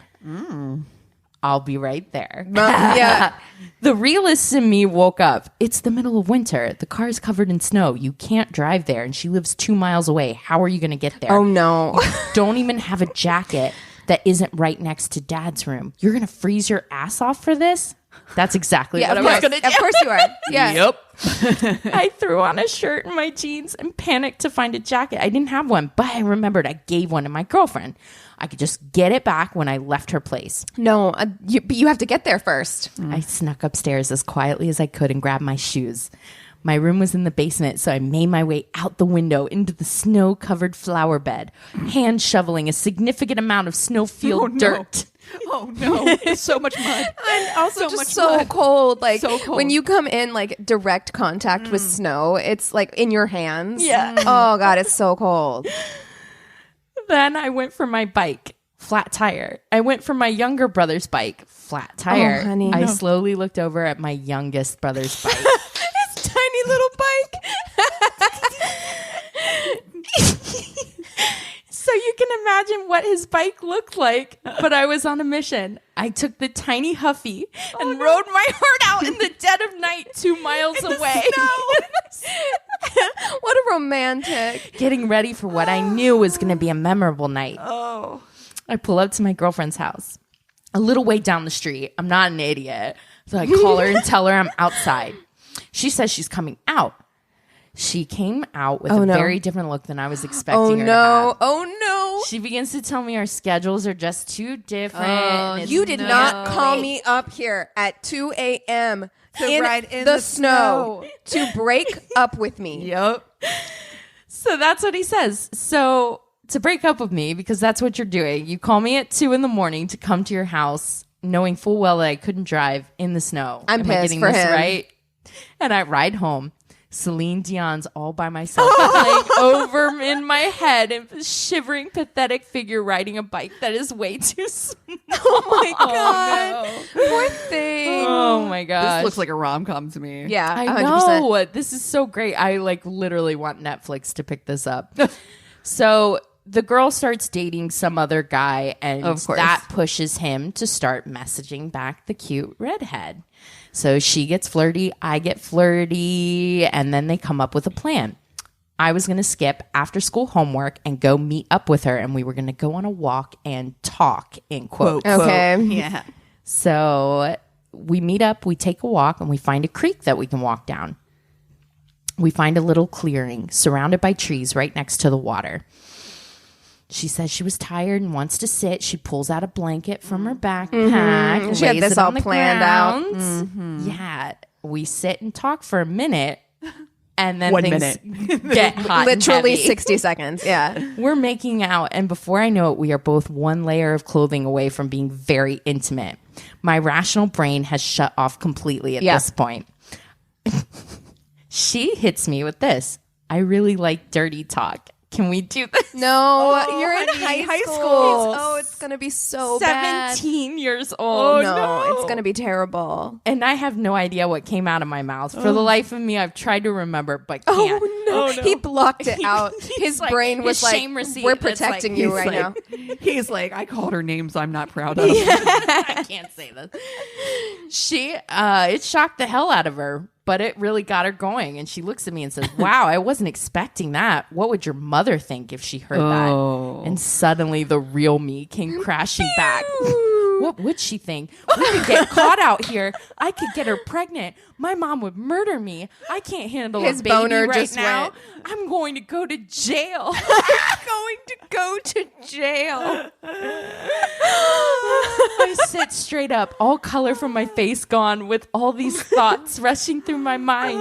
I'll be right there. Yeah. The realist in me woke up. It's the middle of winter. The car is covered in snow. You can't drive there, and she lives 2 miles away. How are you going to get there? Oh, no. Don't even have a jacket that isn't right next to Dad's room. You're going to freeze your ass off for this? That's exactly what I was going to do. Of course you are. Yeah. Yep. I threw on a shirt and my jeans and panicked to find a jacket. I didn't have one, but I remembered I gave one to my girlfriend. I could just get it back when I left her place. No, but you have to get there first. I snuck upstairs as quietly as I could and grabbed my shoes. My room was in the basement, so I made my way out the window into the snow-covered flower bed, hand shoveling a significant amount of snowfield dirt. Oh no, so much mud. And also So much so mud. cold. Like So cold. when you come in like direct contact with snow, it's like in your hands. Yeah. Oh God, it's so cold. Then I went for my bike, flat tire. I went for my younger brother's bike, flat tire. Oh, honey. I No. slowly looked over at my youngest brother's bike. His tiny little bike. So you can imagine what his bike looked like, but I was on a mission. I took the tiny Huffy and rode my heart out in the dead of night 2 miles away. What a romantic. Getting ready for what I knew was going to be a memorable night. Oh. I pull up to my girlfriend's house, a little way down the street. I'm not an idiot. So I call her and tell her I'm outside. She says she's coming out. She came out with a very different look than I was expecting her to have. Oh no. She begins to tell me our schedules are just too different. It's You did not call me up here at 2 a.m. To ride in the the snow to break up with me. Yep. So that's what he says. So to break up with me, because that's what you're doing, you call me at 2 a.m. to come to your house, knowing full well that I couldn't drive in the snow. I'm Am I pissed getting for this him. right? And I ride home. Celine Dion's All by Myself playing over in my head, and a shivering, pathetic figure riding a bike that is way too small. Oh my God. no. Poor thing. Oh my gosh. This looks like a rom-com to me. Yeah, I 100%. know. This is so great. I literally want Netflix to pick this up. So the girl starts dating some other guy, and Of course. that pushes him to start messaging back the cute redhead. So she gets flirty, I get flirty, and then they come up with a plan. I was going to skip after school homework and go meet up with her, and we were going to go on a walk and talk, in quotes. Okay. Yeah. So we meet up, we take a walk, and we find a creek that we can walk down. We find a little clearing surrounded by trees right next to the water. She says she was tired and wants to sit. She pulls out a blanket from her backpack. And She had lays this it all on the planned ground. Yeah. We sit and talk for a minute. And then 1 things get hot. Literally and heavy. 60 seconds. Yeah. We're making out, and before I know it, we are both one layer of clothing away from being very intimate. My rational brain has shut off completely at this point. She hits me with this. I really like dirty talk. Can we do this? No, you're in honey, high school. Oh, it's going to be so bad. 17 years Oh, old. no, it's going to be terrible. And I have no idea what came out of my mouth. For the life of me, I've tried to remember, but can't. Oh, no. He blocked it out. His like, brain was his like, shame receipt, we're it's like- protecting you right now. He's like, I called her names I'm not proud of. I can't say this. It shocked the hell out of her, but it really got her going. And she looks at me and says, wow, I wasn't expecting that. What would your mother think if she heard that? And suddenly the real me came crashing back. What would she think? We could get caught out here. I could get her pregnant. My mom would murder me. I can't handle His a baby boner right just now. went. I'm going to go to jail. I'm going to go to jail. I sit straight up, all color from my face gone, with all these thoughts rushing through my mind.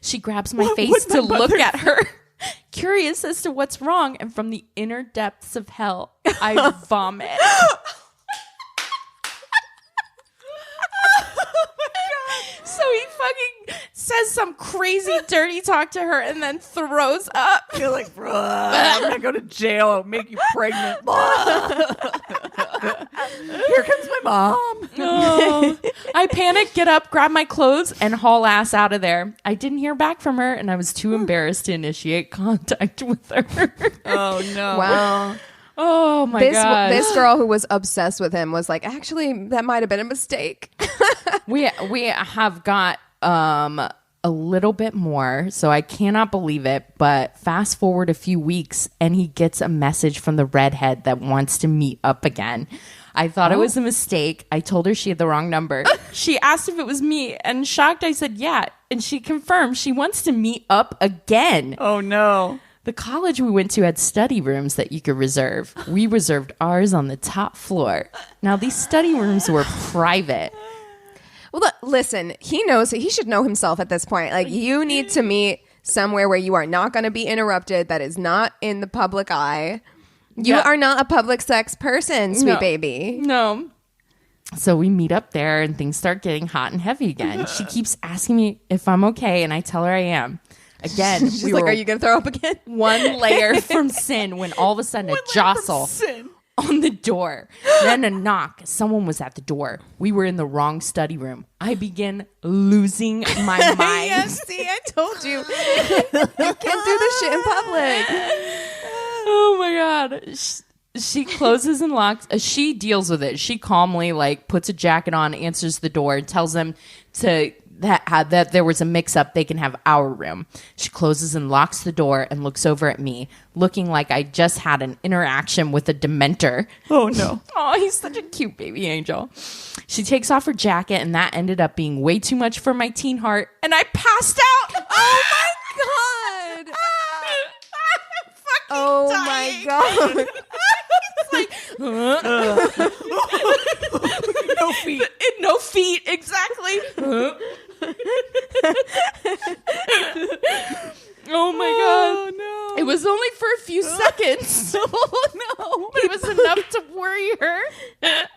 She grabs my face to look at her, curious as to what's wrong, and from the inner depths of hell, I vomit. So he fucking says some crazy dirty talk to her and then throws up. You're like, bro, I'm gonna go to jail. I'll make you pregnant. Here comes my mom. Oh. I panic, get up, grab my clothes, and haul ass out of there. I didn't hear back from her, and I was too embarrassed to initiate contact with her. Oh no! Wow. Oh my god! This girl who was obsessed with him was like, actually, that might have been a mistake. We have got a little bit more, so I cannot believe it. But fast forward a few weeks, and he gets a message from the redhead that wants to meet up again. I thought it was a mistake. I told her she had the wrong number. She asked if it was me, and shocked, I said yeah, and she confirmed she wants to meet up again. Oh no! The college we went to had study rooms that you could reserve. We reserved ours on the top floor. Now, these study rooms were private. Well, look, listen, he knows, he should know himself at this point. Like, you need to meet somewhere where you are not going to be interrupted, that is not in the public eye. You are not a public sex person, sweet baby. No. So we meet up there and things start getting hot and heavy again. She keeps asking me if I'm okay, and I tell her I am. Again, She's like, are you going to throw up again? One layer from sin when all of a sudden a jostle on the door. Then a knock. Someone was at the door. We were in the wrong study room. I begin losing my mind. Yes, see, I told you. You can't do this shit in public. Oh my God. She closes and locks. She deals with it. She calmly puts a jacket on, answers the door, and tells them that there was a mix-up. They can have our room. She closes and locks the door and looks over at me, looking like I just had an interaction with a dementor. Oh no! Oh, he's such a cute baby angel. She takes off her jacket, and that ended up being way too much for my teen heart, and I passed out. Oh my God! Oh my God! No feet. No feet, exactly. Oh my God. No. It was only for a few seconds. Oh no. It was enough to worry her. The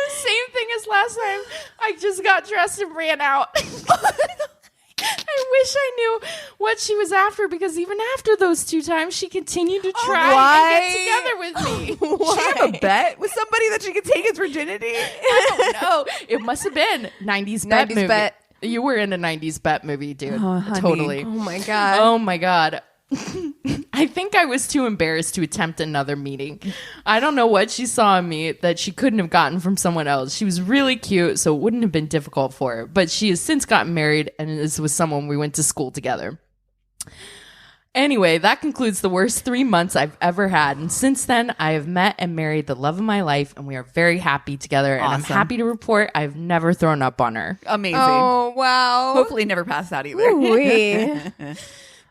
same thing as last time. I just got dressed and ran out. I wish I knew what she was after, because even after those two times, she continued to try and get together with me. She have a bet with somebody that she could take his virginity? I don't know. It must have been 90s bet 90s movie. bet. You were in a 90s bet movie, dude. Oh, honey. Totally. Oh my God. Oh my God. I think I was too embarrassed to attempt another meeting. I don't know what she saw in me that she couldn't have gotten from someone else. She was really cute, so it wouldn't have been difficult for her. But she has since gotten married and is with someone we went to school together. Anyway, that concludes the worst 3 months I've ever had. And since then, I have met and married the love of my life, and we are very happy together. And I'm Awesome. happy to report I've never thrown up on her. Amazing. Oh, wow. Hopefully never passed out either. Ooh-wee.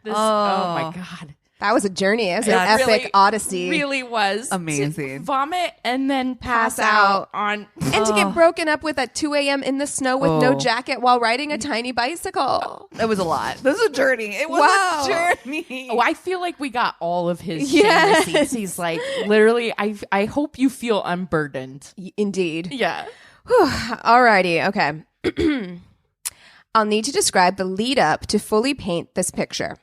Oh my God. That was a journey. It was an Yeah, epic really, odyssey. Really was. Amazing. To vomit and then pass Pass out out. on. And to get broken up with at 2 a.m. in the snow with no jacket while riding a tiny bicycle. That was a lot. This was a journey. It was Wow. a journey. Oh, I feel like we got all of his Yes. shame receipts. He's like, literally, I hope you feel unburdened. Indeed. Yeah. Alrighty. Okay. I'll need to describe the lead up to fully paint this picture.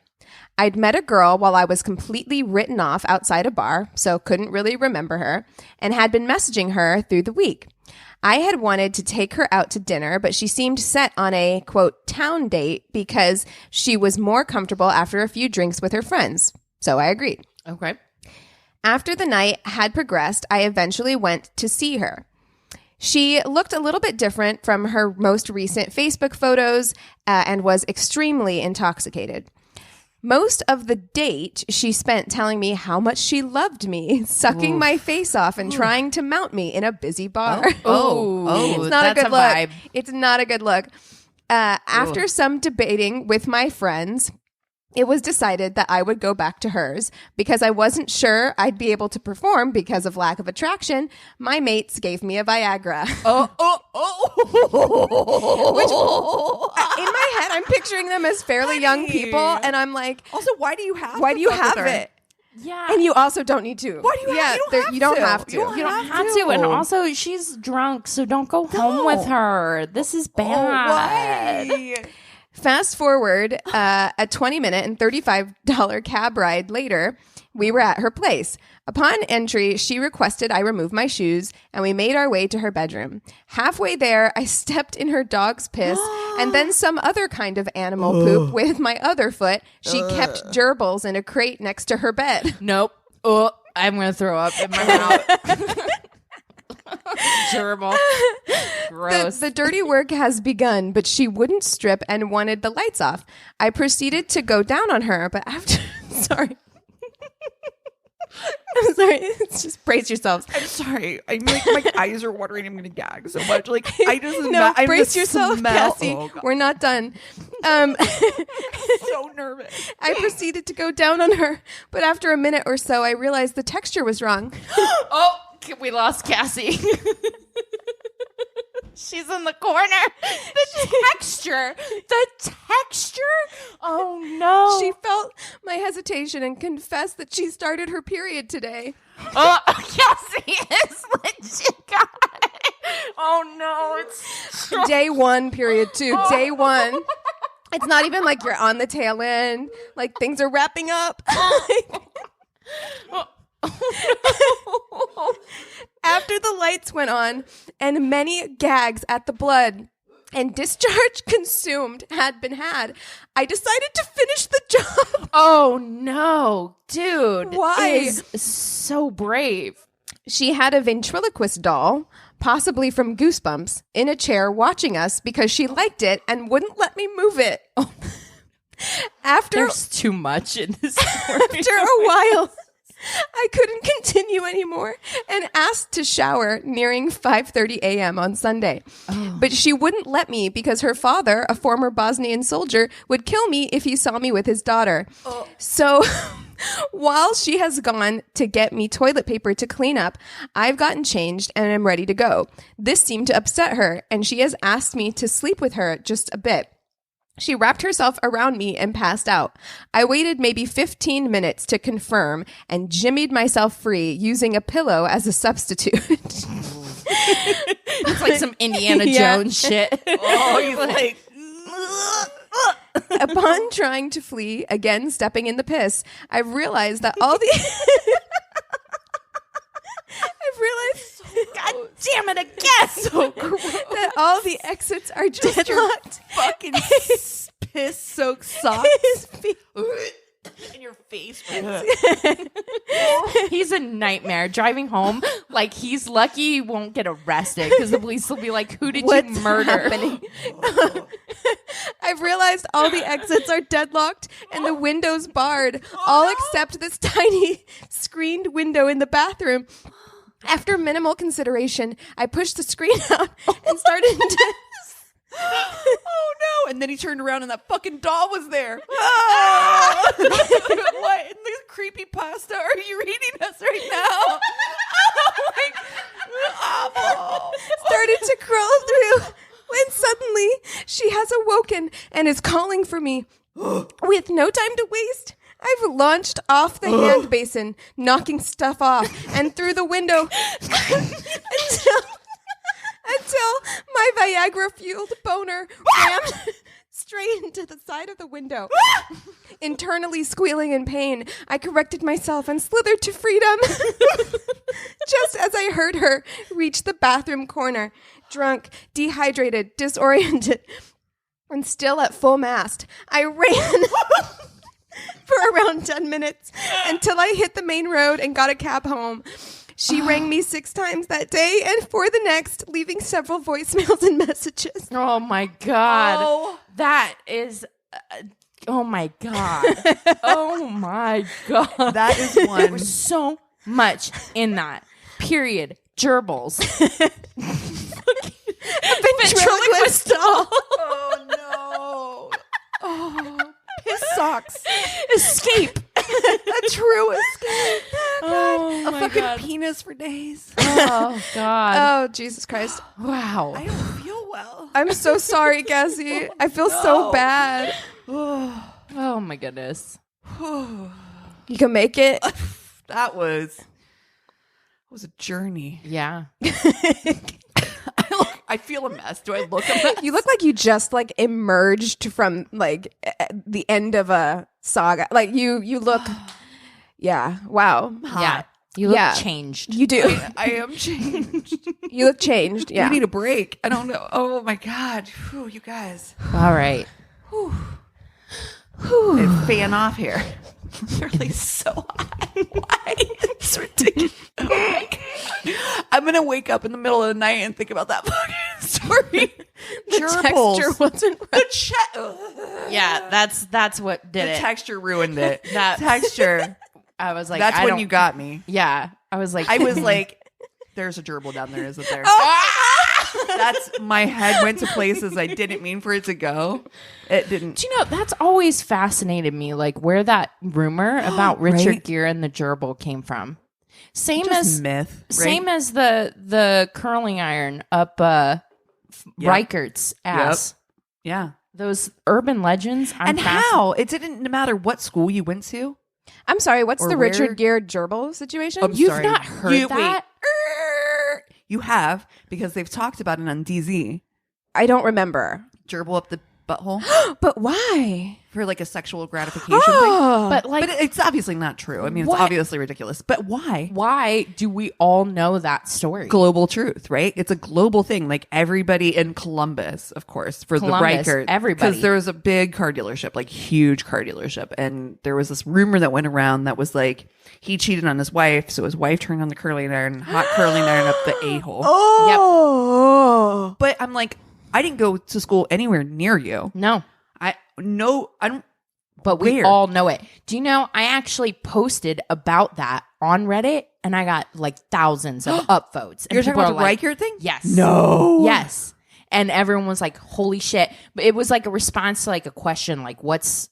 I'd met a girl while I was completely written off outside a bar, so couldn't really remember her, and had been messaging her through the week. I had wanted to take her out to dinner, but she seemed set on a, quote, town date because she was more comfortable after a few drinks with her friends. So I agreed. Okay. After the night had progressed, I eventually went to see her. She looked a little bit different from her most recent Facebook photos and was extremely intoxicated. Most of the date she spent telling me how much she loved me, sucking my face off and trying to mount me in a busy bar. It's not that's a good a look. vibe. It's not a good look. After some debating with my friends, it was decided that I would go back to hers because I wasn't sure I'd be able to perform because of lack of attraction. My mates gave me a Viagra. In my head, I'm picturing them as fairly young people, and I'm like, Also, why do you have why do you have her? it? Yeah. And you also don't need to. Why do you have? You don't have to. You don't You don't have have to. And also, she's drunk, so don't go home with her. This is bad. Why? Fast forward a 20-minute and $35 cab ride later, we were at her place. Upon entry, she requested I remove my shoes, and we made our way to her bedroom. Halfway there, I stepped in her dog's piss and then some other kind of animal poop with my other foot. She kept gerbils in a crate next to her bed. Nope. Oh, I'm going to throw up in my mouth. Gerbil. Gross. The dirty work has begun, but she wouldn't strip and wanted the lights off. I proceeded to go down on her, but after... Sorry. I'm sorry. Just brace yourselves. I'm sorry. I'm like, my eyes are watering. I'm gonna gag so much. Like I just I'm brace the yourself, smell. Cassie. Oh, God. We're not done. So nervous. I proceeded to go down on her, but after a minute or so, I realized the texture was wrong. Oh, we lost Cassie. She's in the corner. The texture. The texture? Oh, no. She felt my hesitation and confessed that she started her period today. Oh, Cassie is legit, guys. Oh, no. It's Day 1, period 2. Day 1. It's not even like you're on the tail end. Like things are wrapping up. After the lights went on and many gags at the blood and discharge consumed had been had, I decided to finish the job. Oh, no. Dude. Why? Is so brave. She had a ventriloquist doll, possibly from Goosebumps, in a chair watching us because she liked it and wouldn't let me move it. There's too much in this story. After a while, I couldn't continue anymore and asked to shower nearing 5:30 a.m. on Sunday. But she wouldn't let me because her father, a former Bosnian soldier, would kill me if he saw me with his daughter. So while she has gone to get me toilet paper to clean up, I've gotten changed and am ready to go. This seemed to upset her, and she has asked me to sleep with her just a bit. She wrapped herself around me and passed out. I waited maybe 15 minutes to confirm and jimmied myself free using a pillow as a substitute. It's like some Indiana Yeah. Jones shit. Oh, he's like. Upon trying to flee, again stepping in the piss, I've realized that all the... God damn it again. So that all the exits are deadlocked. Fucking piss-soaked socks in your face. He's a nightmare driving home. Like, he's lucky he won't get arrested because the police will be like, who did What's you murder? happening? I've realized all the exits are deadlocked and the windows barred, all except this tiny screened window in the bathroom. After minimal consideration, I pushed the screen out and started to... Oh no! And then he turned around and that fucking doll was there. Ah! What in the creepypasta are you reading us right now? Oh my awful. started to crawl through when suddenly she has awoken and is calling for me. With no time to waste, I've launched off the hand basin, knocking stuff off, and through the window until my Viagra-fueled boner rammed straight into the side of the window. Internally squealing in pain, I corrected myself and slithered to freedom. Just as I heard her reach the bathroom corner, drunk, dehydrated, disoriented, and still at full mast, I ran for around 10 minutes until I hit the main road and got a cab home. She rang me 6 times that day and for the next, leaving several voicemails and messages. Oh my God. Oh. That is, oh my God. Oh my God. That is There one. was so much in that. Period. Gerbils. Ventriloquist doll. Oh no. Oh, piss socks. Escape. A true escape. Oh A my fucking God. penis for days. Oh God. Oh, Jesus Christ. Wow. I don't feel well. I'm so sorry, Cassie. I feel so bad. Oh my goodness. You can make it. That was a journey. Yeah. I feel a mess. Do I look a mess? You look like you just like emerged from like the end of a saga. Like you look. Yeah. Wow. Yeah. You look Yeah. changed. You do. I am changed. You look changed. Yeah. We need a break. I don't know. Oh my God. Whew, you guys. All right. Fan off here. It's really so hot. Why? It's ridiculous. Oh my God. I'm going to wake up in the middle of the night and think about that fucking story. The texture wasn't right. Yeah, that's what did The it. texture ruined it. That- texture. I was like, That's I when don't- you got me. Yeah, I was like, I was like, there's a gerbil down there, isn't there? That's my head went to places I didn't mean for it to go. It didn't. do you know that's always fascinated me, like where that rumor about Richard Right? Gere and the gerbil came from. Same Just as myth. Right? same as the curling iron up Reichert's ass. Yeah. Those urban legends. I'm And how? It didn't matter what school you went to. I'm sorry. What's Or the where? Richard Gere gerbil situation? I'm You've sorry. not heard that? You have, because they've talked about it on DZ. I don't remember. Gerbil up the butthole But why? for like a sexual gratification thing. But like, But it's obviously not true. I mean, it's What? obviously ridiculous. But why? why do we all know that story? Global truth, right? It's a global thing. Like everybody in Columbus, of course, for Columbus, the Riker. everybody. Because there was a big car dealership, like huge car dealership. And there was this rumor that went around that was like, he cheated on his wife. So his wife turned on the curling iron, hot curling iron up the a-hole. Oh. But I'm like, I didn't go to school anywhere near you. No. I don't. But we Weird. all know it. Do you know, I actually posted about that on Reddit and I got like thousands of upvotes. And You're talking people about are the like, Riker thing? Yes. No. Yes. And everyone was like, holy shit. But it was like a response to like a question, like what's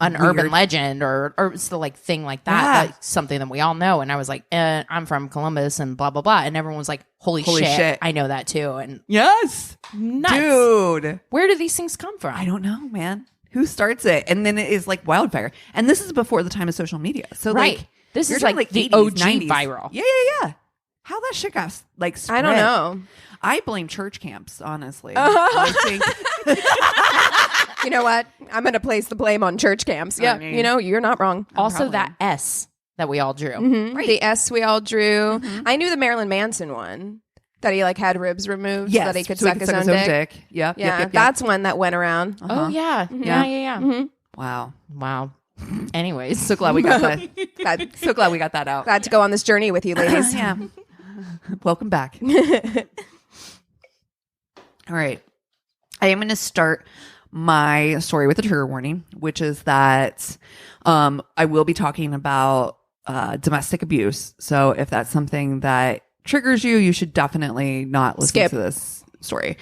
an urban legend or it's the like thing like that, Yeah. like something that we all know. And I was like, I'm from Columbus and blah, blah, blah. And everyone was like, holy shit. I know that too. And Yes. nuts. Dude. Where do these things come from? I don't know, man. Who starts it? And then it is like wildfire. And this is before the time of social media. So Right. like This you're is talking like the 80s, OG 90s. viral. Yeah. How that shit got like spread. I don't know. I blame church camps, honestly. I think You know what? I'm going to place the blame on church camps. Yeah. mean- You know, you're not wrong. Also, probably. that S that we all drew. Mhm. The S we all drew. I knew the Marilyn Manson one. That he like had ribs removed so that he could so suck his own dick. Yep, Yeah, yep. that's one that went around. Oh, yeah. Yeah. Yeah. Wow. Wow. Anyways. So glad we got that. Glad, So glad we got that out. glad to go on this journey with you, ladies. Yeah. Welcome back. All right. I am going to start my story with a trigger warning, which is that I will be talking about domestic abuse. So if that's something that triggers you, you should definitely not listen Skip. to this story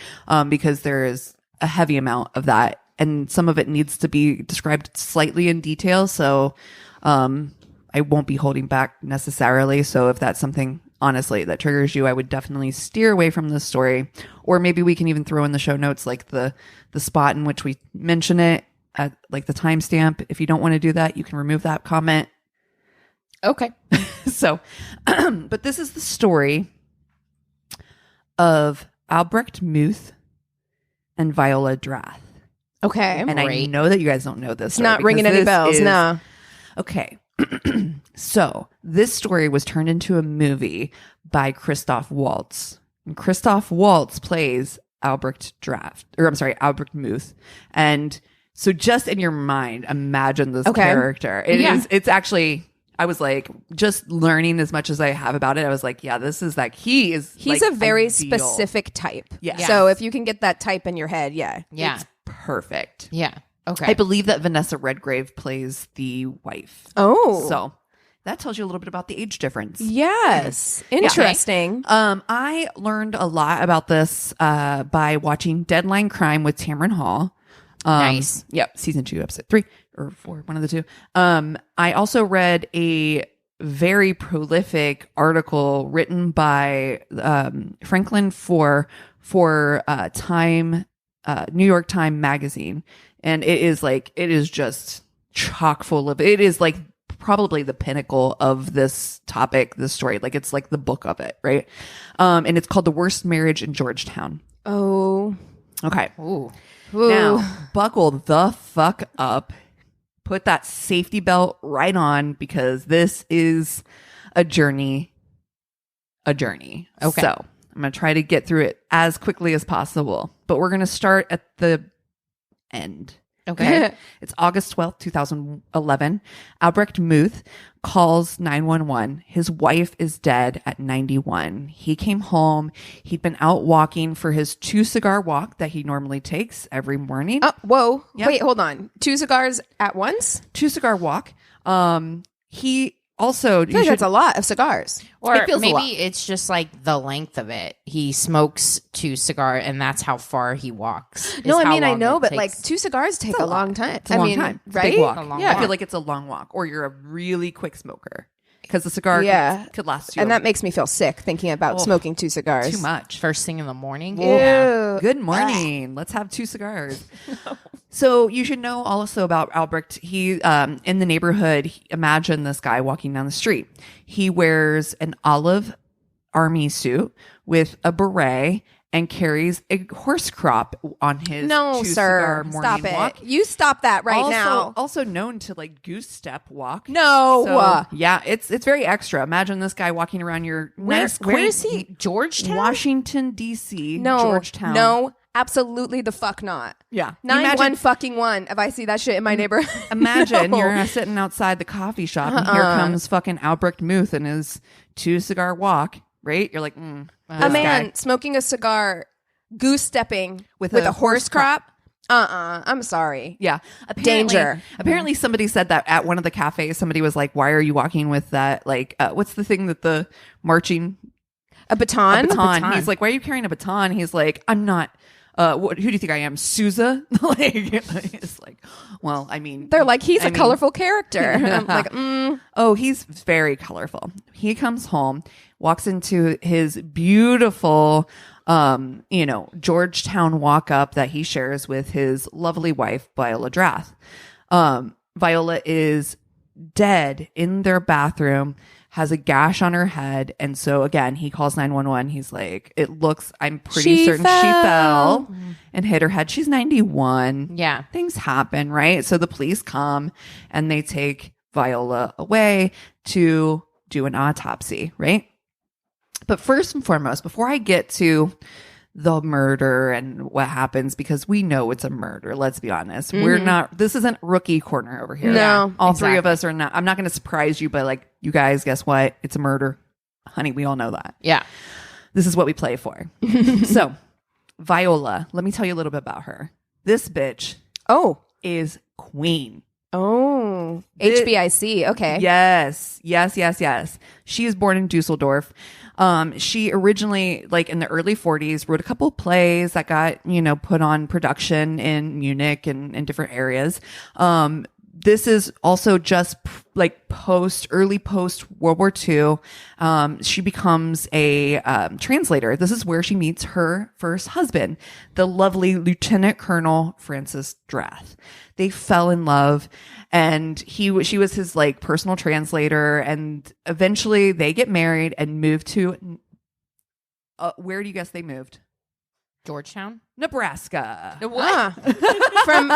because there is a heavy amount of that. And some of it needs to be described slightly in detail. So I won't be holding back necessarily. So if that's something, honestly, that triggers you, I would definitely steer away from this story. Or maybe we can even throw in the show notes, like the spot in which we mention it at like the timestamp. If you don't want to do that, you can remove that comment. Okay. So, but this is the story of Albrecht Muth and Viola Drath. Okay. And I know that you guys don't know this. It's not ringing any bells. No. Okay. So this story was turned into a movie by Christoph Waltz. And Christoph Waltz plays Albrecht Muth. And so just in your mind, imagine this character. It's actually, I was like, just learning as much as I have about it, I was like, yeah, this is like, he's like a very ideal. specific type. Yeah. So if you can get that type in your head, it's perfect. Yeah. Okay. I believe that Vanessa Redgrave plays the wife. Oh. So that tells you a little bit about the age difference. Yes. Interesting. I learned a lot about this by watching Deadline Crime with Tamron Hall. Nice. Yep. Season 2, episode 3 or 4, one of the two. I also read a very prolific article written by Franklin for Time, New York Times Magazine. And it is just chock full of, it is like probably the pinnacle of this topic, this story. Like it's like the book of it, right? And it's called The Worst Marriage in Georgetown. Oh. Okay. Ooh. Now, buckle the fuck up. Put that safety belt right on because this is a journey. Okay. So I'm going to try to get through it as quickly as possible. But we're going to start at the end. Okay. It's August 12th, 2011. Albrecht Muth calls 911. His wife is dead at 91. He came home. He'd been out walking for his 2-cigar walk that he normally takes every morning. Oh, whoa. Yep. Wait, hold on. 2 cigars at once? 2-cigar walk. He also... I feel like that's a lot of cigars. Or It feels a lot. maybe it's just like the length of it. He smokes 2 cigars, and that's how far he walks. No, is I how mean, I long know, it but takes. like 2 cigars take a long time. It's a long time. It's a right? big walk. A long I walk. feel like it's a long walk. Or you're a really quick smoker. Because the cigar could last you And that makes me feel sick thinking about smoking 2 cigars. too much. First thing in the morning. Ew. Yeah. Good morning. Let's have 2 cigars. So you should know also about Albrecht. He, in the neighborhood, imagine this guy walking down the street. He wears an olive army suit with a beret and carries a horse crop on his No, sir. morning Stop it. walk. You stop that right now. Also known to like goose step walk. No. So, yeah, it's very extra. Imagine this guy walking around your nice, Where quaint is he? Georgetown? Washington, D.C. No. Georgetown. No. Absolutely the fuck not. Yeah. 9-1-1 if I see that shit in my neighborhood. Imagine No. you're sitting outside the coffee shop and here comes fucking Albrecht Muth and his 2-cigar walk, right? You're like, A man smoking a cigar, goose stepping with a horse crop. I'm sorry. Yeah. Danger. Apparently somebody said that at one of the cafes. Somebody was like, why are you walking with that? Like, what's the thing that the marching... A baton? A baton. He's like, why are you carrying a baton? He's like, I'm not... who do you think I am? Sousa? Like, it's like, well, I mean... They're like, he's a colorful character. I'm like, Oh, he's very colorful. He comes home, walks into his beautiful, Georgetown walk up that he shares with his lovely wife, Viola Drath. Viola is dead in their bathroom, has a gash on her head. And so again, he calls 911. He's like, I'm pretty certain she fell and hit her head. She's 91. Yeah. Things happen, right? So the police come and they take Viola away to do an autopsy, right? But first and foremost, before I get to the murder and what happens, because we know it's a murder, let's be honest. This isn't rookie corner over here. No, all three of us are not. I'm not going to surprise you, but like, you guys, guess what? It's a murder. Honey, we all know that. Yeah. This is what we play for. So, Viola, let me tell you a little bit about her. This bitch is queen. Oh, HBIC. Okay. Yes. She was born in Dusseldorf. She originally, like in the early 40s, wrote a couple of plays that got, put on production in Munich and in different areas. This is also just like early post World War II. She becomes a translator. This is where she meets her first husband, the lovely Lieutenant Colonel Francis Drath. They fell in love, and she was his like personal translator. And eventually, they get married and move to. Where do you guess they moved? Georgetown. Nebraska. From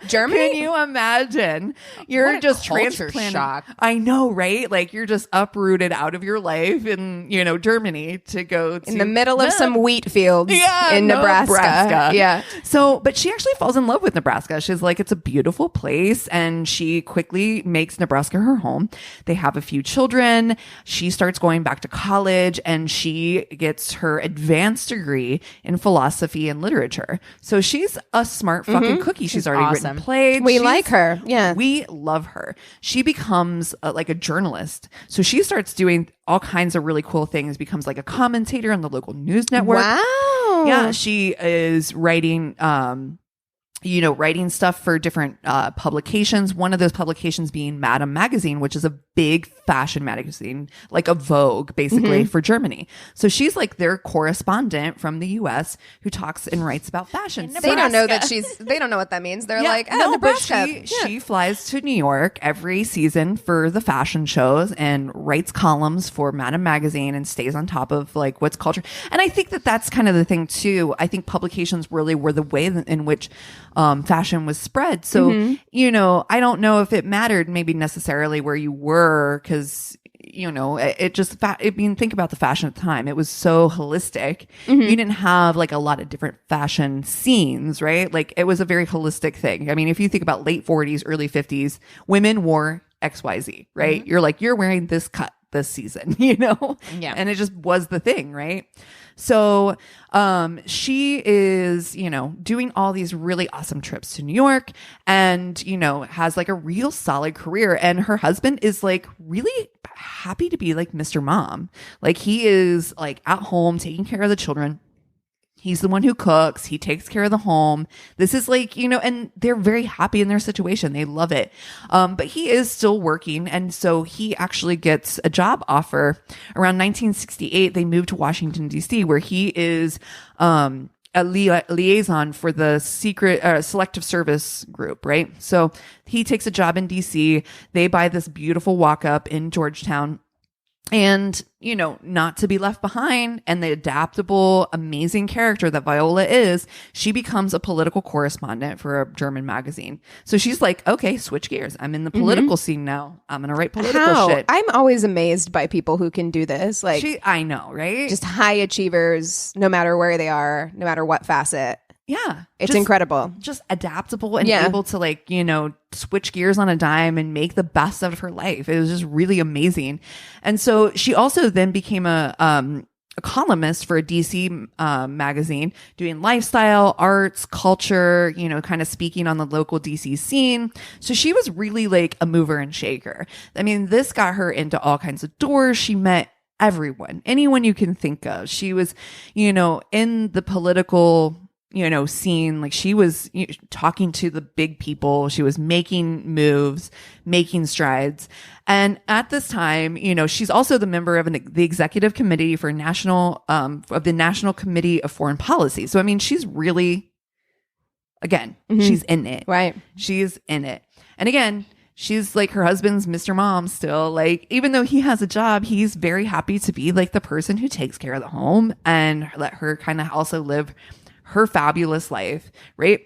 Germany? Can you imagine? You're What a just culture transplanted. shock. I know, right? Like you're just uprooted out of your life in, Germany to go to In the middle of some wheat fields in Nebraska. Yeah. So, but she actually falls in love with Nebraska. She's like, it's a beautiful place. And she quickly makes Nebraska her home. They have a few children. She starts going back to college and she gets her advanced degree in philosophy and literature. So she's a smart fucking cookie. She's already awesome. written plays. We like her. Yeah. We love her. She becomes like a journalist. So she starts doing all kinds of really cool things, becomes like a commentator on the local news network. Wow. Yeah. She is writing, writing stuff for different publications. One of those publications being Madame Magazine, which is a big fashion magazine, like a Vogue, basically, for Germany. So she's like their correspondent from the U.S. who talks and writes about fashion. They don't know that they don't know what that means. They're like, oh, no, Nebraska. but she flies to New York every season for the fashion shows and writes columns for Madame Magazine and stays on top of like what's culture. And I think that that's kind of the thing too. I think publications really were the way in which fashion was spread. So, I don't know if it mattered maybe necessarily where you were because, think about the fashion at the time. It was so holistic. You didn't have like a lot of different fashion scenes, right? Like it was a very holistic thing. I mean, if you think about late 40s, early 50s, women wore XYZ, right? You're wearing this cut this season, Yeah. And it just was the thing, right? So she is, doing all these really awesome trips to New York and, has like a real solid career. And her husband is like really happy to be like Mr. Mom. Like he is like at home taking care of the children. He's the one who cooks. He takes care of the home. This is like, and they're very happy in their situation. They love it. But he is still working. And so he actually gets a job offer around 1968. They moved to Washington, D.C., where he is a liaison for the secret selective service group, right? So he takes a job in D.C. They buy this beautiful walk-up in Georgetown. And, not to be left behind and the adaptable, amazing character that Viola is, she becomes a political correspondent for a German magazine. So she's like, okay, switch gears. I'm in the political scene now. I'm going to write political shit. I'm always amazed by people who can do this. Like, I know, right? just high achievers, no matter where they are, no matter what facet. Yeah. It's incredible. Just adaptable and able to like, switch gears on a dime and make the best out of her life. It was just really amazing. And so she also then became a columnist for a DC magazine doing lifestyle, arts, culture, kind of speaking on the local DC scene. So she was really like a mover and shaker. I mean, this got her into all kinds of doors. She met anyone you can think of. She was, in the political scene, like she was talking to the big people. She was making moves, making strides. And at this time, she's also the member of the executive committee for of the National Committee of Foreign Policy. So, I mean, she's really, again, she's in it. Right. She's in it. And again, she's like her husband's Mr. Mom still. Like, even though he has a job, he's very happy to be like the person who takes care of the home and let her kind of also live her fabulous life, right?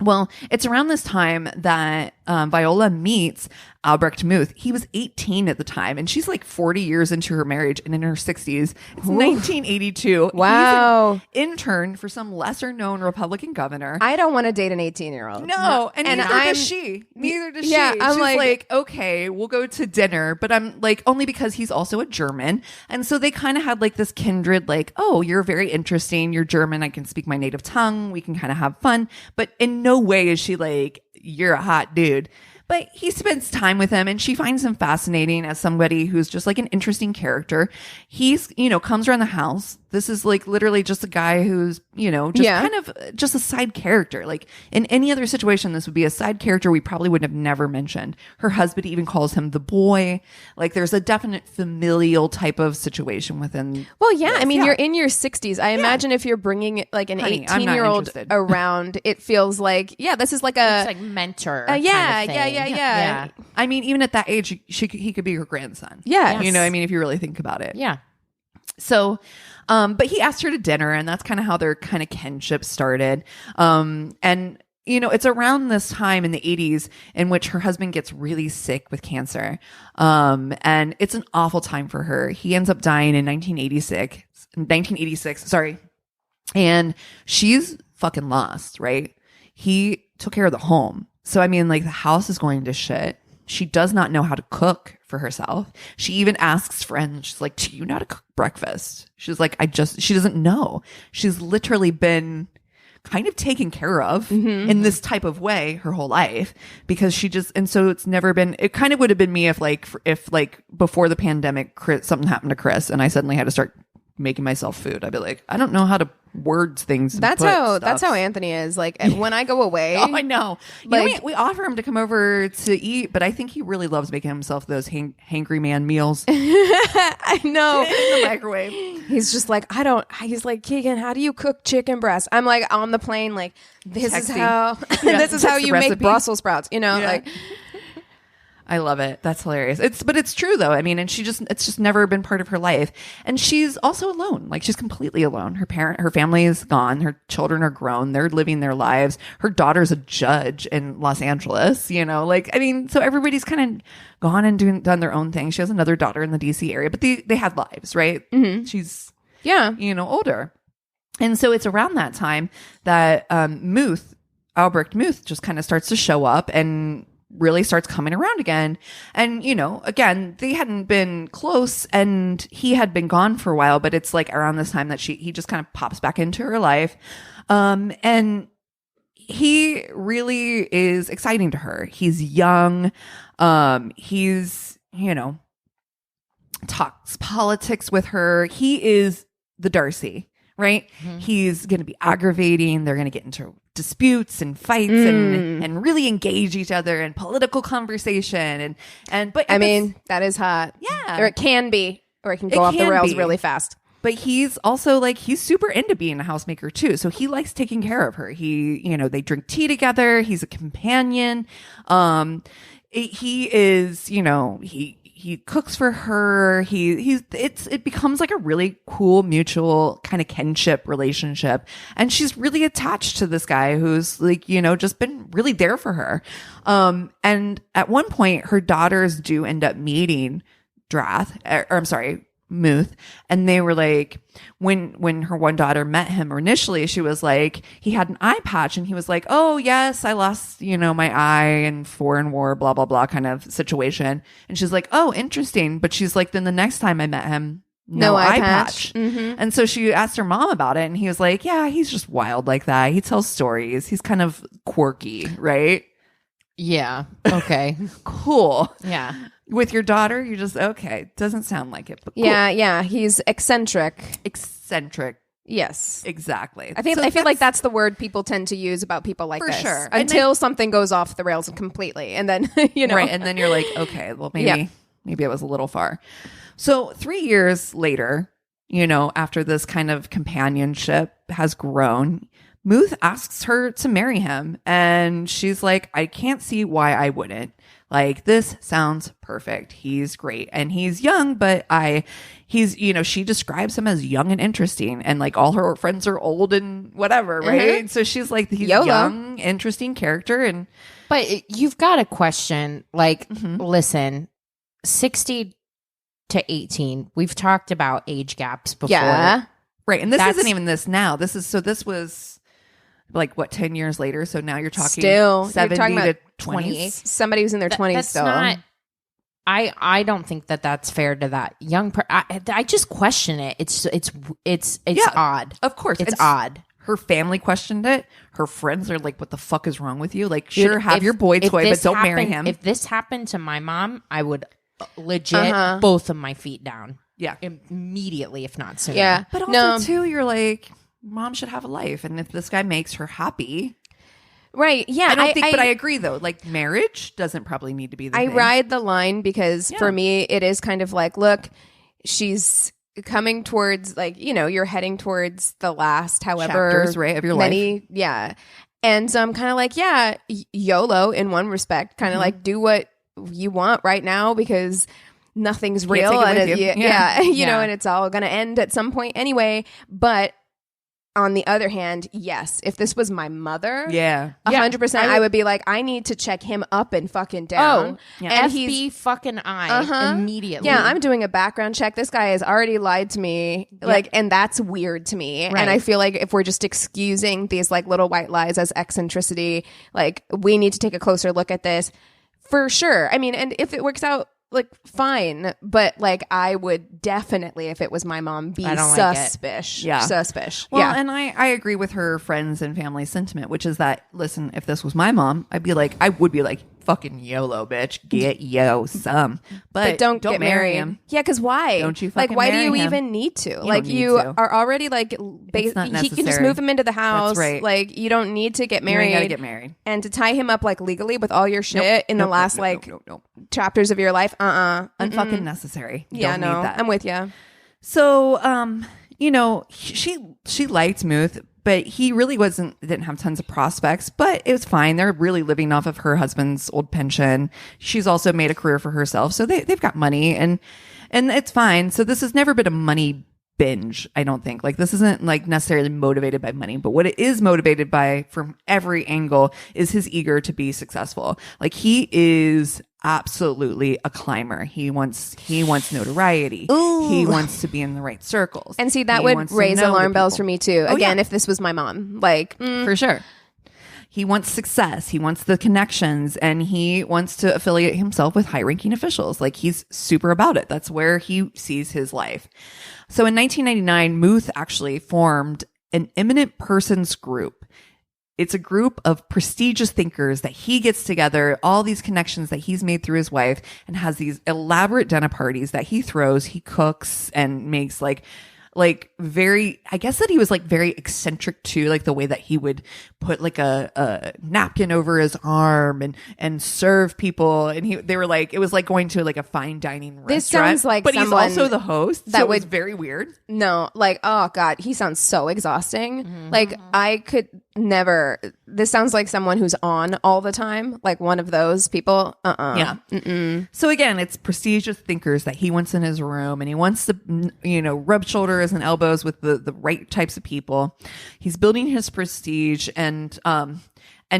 Well, it's around this time that Viola meets Albrecht Muth. He was 18 at the time, and she's like 40 years into her marriage and in her 60s. It's 1982. Wow. He's an intern for some lesser-known Republican governor. I don't want to date an 18-year-old. No, and neither does she. Neither does she. I'm She's like, okay, we'll go to dinner, but I'm like, only because he's also a German. And so they kind of had like this kindred, like, oh, you're very interesting. You're German. I can speak my native tongue. We can kind of have fun. But in no way is she like, you're a hot dude. But he spends time with him and she finds him fascinating as somebody who's just like an interesting character. He's, comes around the house. This is like literally just a guy who's, kind of just a side character. Like in any other situation, this would be a side character we probably would have never mentioned. Her husband even calls him the boy. Like there's a definite familial type of situation within. Well, yeah. I mean, you're in your 60s. I imagine if you're bringing like an 18-year-old around, it feels like, this is like it's like mentor. Yeah. I mean, even at that age, he could be her grandson. Yeah. Yes. If you really think about it. Yeah. So, but he asked her to dinner, and that's kind of how their kind of kinship started. And it's around this time in the 80s in which her husband gets really sick with cancer. And it's an awful time for her. He ends up dying in 1986, sorry. And she's fucking lost, right? He took care of the home. So, I mean, like, the house is going to shit. She does not know how to cook for herself. She even asks friends, she's like, do you know how to cook breakfast? She's like, she doesn't know. She's literally been kind of taken care of in this type of way her whole life, because and so it's never been, it kind of would have been me if before the pandemic, something happened to Chris and I suddenly had to start making myself food. I'd be like, I don't know how to words things. That's how Anthony is. Like, when I go away. Oh, I know. We offer him to come over to eat, but I think he really loves making himself those hangry man meals. I know. In the microwave. He's just like, he's like, Keegan, how do you cook chicken breast? I'm like on the plane, like, this is how you make Brussels sprouts, like. I love it. That's hilarious. But it's true though. I mean, and it's just never been part of her life. And she's also alone. Like, she's completely alone. Her family is gone. Her children are grown. They're living their lives. Her daughter's a judge in Los Angeles, so everybody's kind of gone and done their own thing. She has another daughter in the DC area, but they had lives, right? Mm-hmm. She's, older. And so it's around that time that Albrecht Muth just kind of starts to show up and really starts coming around again. And, again, they hadn't been close and he had been gone for a while, but it's like around this time that he just kind of pops back into her life. And he really is exciting to her. He's young. He's, talks politics with her. He is the Darcy, right? Mm-hmm. He's going to be aggravating. They're going to get into disputes and fights and really engage each other in political conversation. But I mean, that is hot. Yeah. Or it can be, or it can go off the rails really fast. But he's also he's super into being a housemaker too. So he likes taking care of her. They drink tea together. He's a companion. He is, he cooks for her. It becomes like a really cool mutual kind of kinship relationship. And she's really attached to this guy who's just been really there for her. And at one point her daughters do end up meeting Muth. And they were like, when her one daughter met him initially, she was like, he had an eye patch and he was like, oh yes, I lost, my eye in foreign war, blah, blah, blah kind of situation. And she's like, oh, interesting. But she's like, then the next time I met him, no eye patch. Mm-hmm. And so she asked her mom about it and he was like, yeah, he's just wild like that. He tells stories. He's kind of quirky, right? Yeah. Okay. Cool. Yeah. With your daughter, you just, okay, doesn't sound like it, but cool. Yeah, he's eccentric. Yes. Exactly. I feel like that's the word people tend to use about people like this. For sure. Until something goes off the rails completely. And then, Right, and then you're like, okay, well, maybe it was a little far. So 3 years later, after this kind of companionship has grown, Muth asks her to marry him. And she's like, I can't see why I wouldn't. Like, this sounds perfect. He's great. And he's young, but she describes him as young and interesting. And like all her friends are old and whatever, right? Mm-hmm. So she's like, he's a young, interesting character. But you've got a question. Like, listen, 60 to 18. We've talked about age gaps before. Yeah. Right. And this isn't even this now. This was like what, 10 years later. So now you're talking 70 to 20. Somebody who's in their 20s still. I don't think that's fair to that young I just question it. It's odd. Of course. It's odd. Her family questioned it. Her friends are like, what the fuck is wrong with you? Like, sure, have your boy toy, but don't marry him. If this happened to my mom, I would legit both of my feet down. Yeah. Immediately, if not sooner. Yeah. But also, too, you're like, mom should have a life. And if this guy makes her happy. Right. Yeah. But I agree, though. Like, marriage doesn't probably need to be the thing. I ride the line because for me, it is kind of like, look, she's coming towards, like, you're heading towards the last, however chapters, right, of your life. Yeah. And so I'm kind of like, YOLO in one respect, kind of like do what you want right now, because nothing's Can't real, take it and with you. you know, and it's all going to end at some point anyway. But on the other hand, yes, if this was my mother, 100%, I would be like, I need to check him up and fucking down. And FB fucking I immediately. Yeah, I'm doing a background check. This guy has already lied to me, like, and that's weird to me. Right. And I feel like if we're just excusing these like little white lies as eccentricity, like we need to take a closer look at this for sure. I mean, and if it works out, like, fine, but like I would definitely, if it was my mom, be suspicious. Suspicious. Well, and I agree with her friends and family sentiment, which is that, listen, if this was my mom, I would be like, fucking YOLO, bitch, get yo some, but don't get married him. Yeah, because why? Don't you fucking like? Why do you marry him? even need to? You like, don't need you to. are already like, It's not he can just necessary. move him into the house. That's right. Like, you don't need to get married. You ain't gotta get married. And to tie him up like legally with all your shit in the last chapters of your life, unfucking necessary. Yeah, don't no, need that. I'm with you. So, you know, she liked Muth, but he really didn't have tons of prospects, but it was fine. They're really living off of her husband's old pension. She's also made a career for herself. So they've got money and it's fine. So this has never been a money binge, I don't think. Like, this isn't like necessarily motivated by money, but what it is motivated by from every angle is his eager to be successful. Like, he is absolutely a climber. He wants notoriety. Ooh. He wants to be in the right circles. And see, that would raise alarm bells for me too. Again, if this was my mom, like, for sure. He wants success. He wants the connections, and he wants to affiliate himself with high-ranking officials. Like, he's super about it. That's where he sees his life. So in 1999, Muth actually formed an eminent persons group. It's a group of prestigious thinkers that he gets together, all these connections that he's made through his wife, and has these elaborate dinner parties that he throws. He cooks and makes like very, I guess that he was like very eccentric too, like the way that he would put like a napkin over his arm and serve people. And they were like, it was like going to like a fine dining restaurant. This sounds like but he's also the host. That so was very weird. No, like, oh God, he sounds so exhausting. Like, I could never, this sounds like someone who's on all the time, like one of those people. Yeah. So again, it's prestigious thinkers that he wants in his room, and he wants to, you know, rub shoulders and elbows with the right types of people. He's building his prestige, and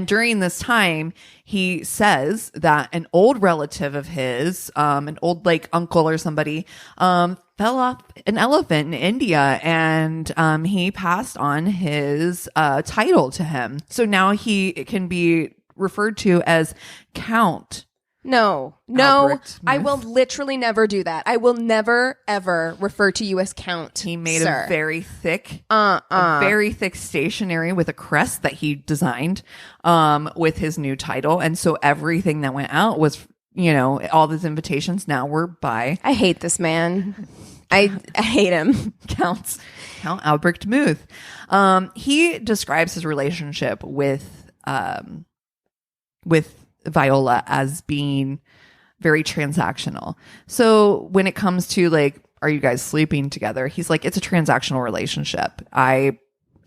during this time, he says that an old relative of his, an old like uncle or somebody, fell off an elephant in India, and he passed on his title to him. So now he can be referred to as Count. No, Albrecht I Muth. will literally never do that. I will never, ever refer to you as Count. He made sir. a very thick stationery with a crest that he designed with his new title. And so everything that went out was, you know, all these invitations now were by I hate this man. I hate him. Count Albrecht Muth. He describes his relationship with Viola as being very transactional. So when it comes to like, are you guys sleeping together? He's like, it's a transactional relationship. I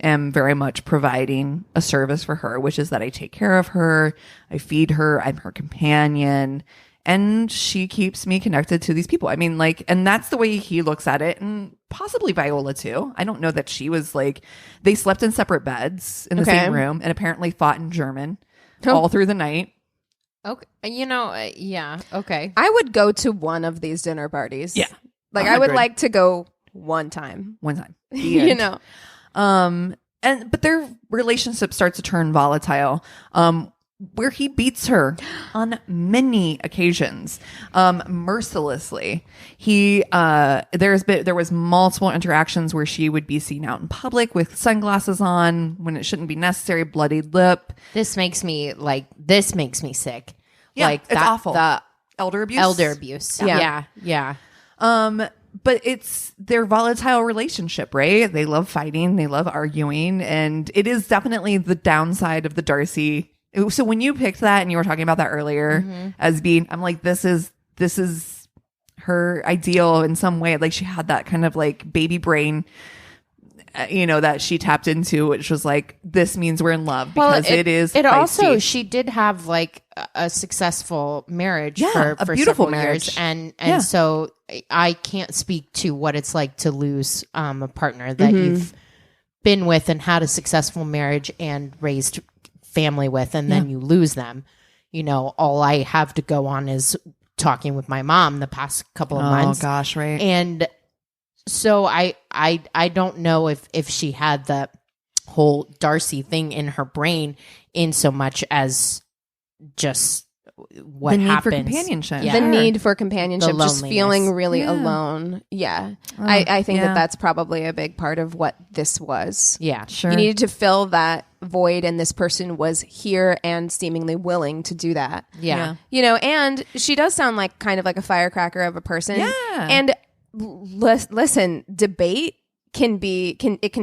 am very much providing a service for her, which is that I take care of her, I feed her, I'm her companion, and she keeps me connected to these people. I mean, like, and that's the way he looks at it, and possibly Viola too. I don't know that she was like, they slept in separate beds in the same room and apparently fought in German all through the night. Okay, you know, yeah, okay. I would go to one of these dinner parties. Yeah. Like, 100. I would like to go one time. You know. But their relationship starts to turn volatile, where he beats her on many occasions, mercilessly. There was multiple interactions where she would be seen out in public with sunglasses on when it shouldn't be necessary, bloodied lip. This makes me sick. Yeah, like it's awful. The elder abuse. Yeah. But it's their volatile relationship, right? They love fighting, they love arguing, and it is definitely the downside of the Darcy. So when you picked that and you were talking about that earlier as being, I'm like, this is her ideal in some way. Like, she had that kind of like baby brain, you know, that she tapped into, which was like, this means we're in love because it is. It feisty. also, she did have like a successful marriage Yeah, for a beautiful several marriage. years, and Yeah. so I can't speak to what it's like to lose a partner that you've been with and had a successful marriage and raised family with, and then you lose them. You know, all I have to go on is talking with my mom the past couple of months. Oh gosh, right. And so I don't know if she had the whole Darcy thing in her brain in so much as just what the need happens. for companionship. Yeah. The Sure. need for companionship, The just feeling loneliness. really Yeah. alone. Yeah. Oh, I think yeah. that's probably a big part of what this was. Yeah. Sure. You needed to fill that void, and this person was here and seemingly willing to do that. Yeah. You know, and she does sound like kind of like a firecracker of a person. Yeah. And listen, debate can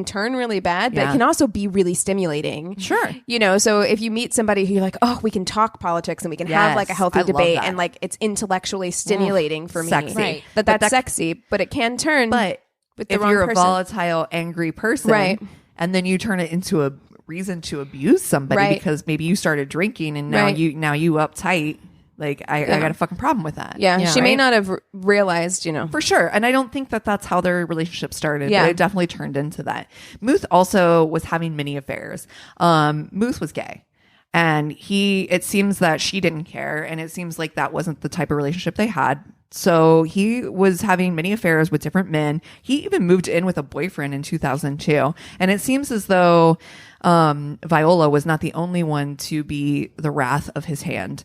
turn really bad, but Yeah. it can also be really stimulating. Sure. You know, so if you meet somebody who you're like, oh, we can talk politics and we can have like a Yes, healthy I love debate, that. and like it's intellectually stimulating for me. sexy. Right. That's sexy, but it can turn But with the if wrong you're person. a volatile, angry person, Right. and then you turn it into a reason to abuse somebody Right. because maybe you started drinking and now Right. you uptight, like I got a fucking problem with that. Yeah, she may right? not have realized, you know. For sure. And I don't think that that's how their relationship started, Yeah. but it definitely turned into that. Muth also was having many affairs. Muth was gay. And it seems that she didn't care. And it seems like that wasn't the type of relationship they had. So he was having many affairs with different men. He even moved in with a boyfriend in 2002. And it seems as though Viola was not the only one to be the wrath of his hand,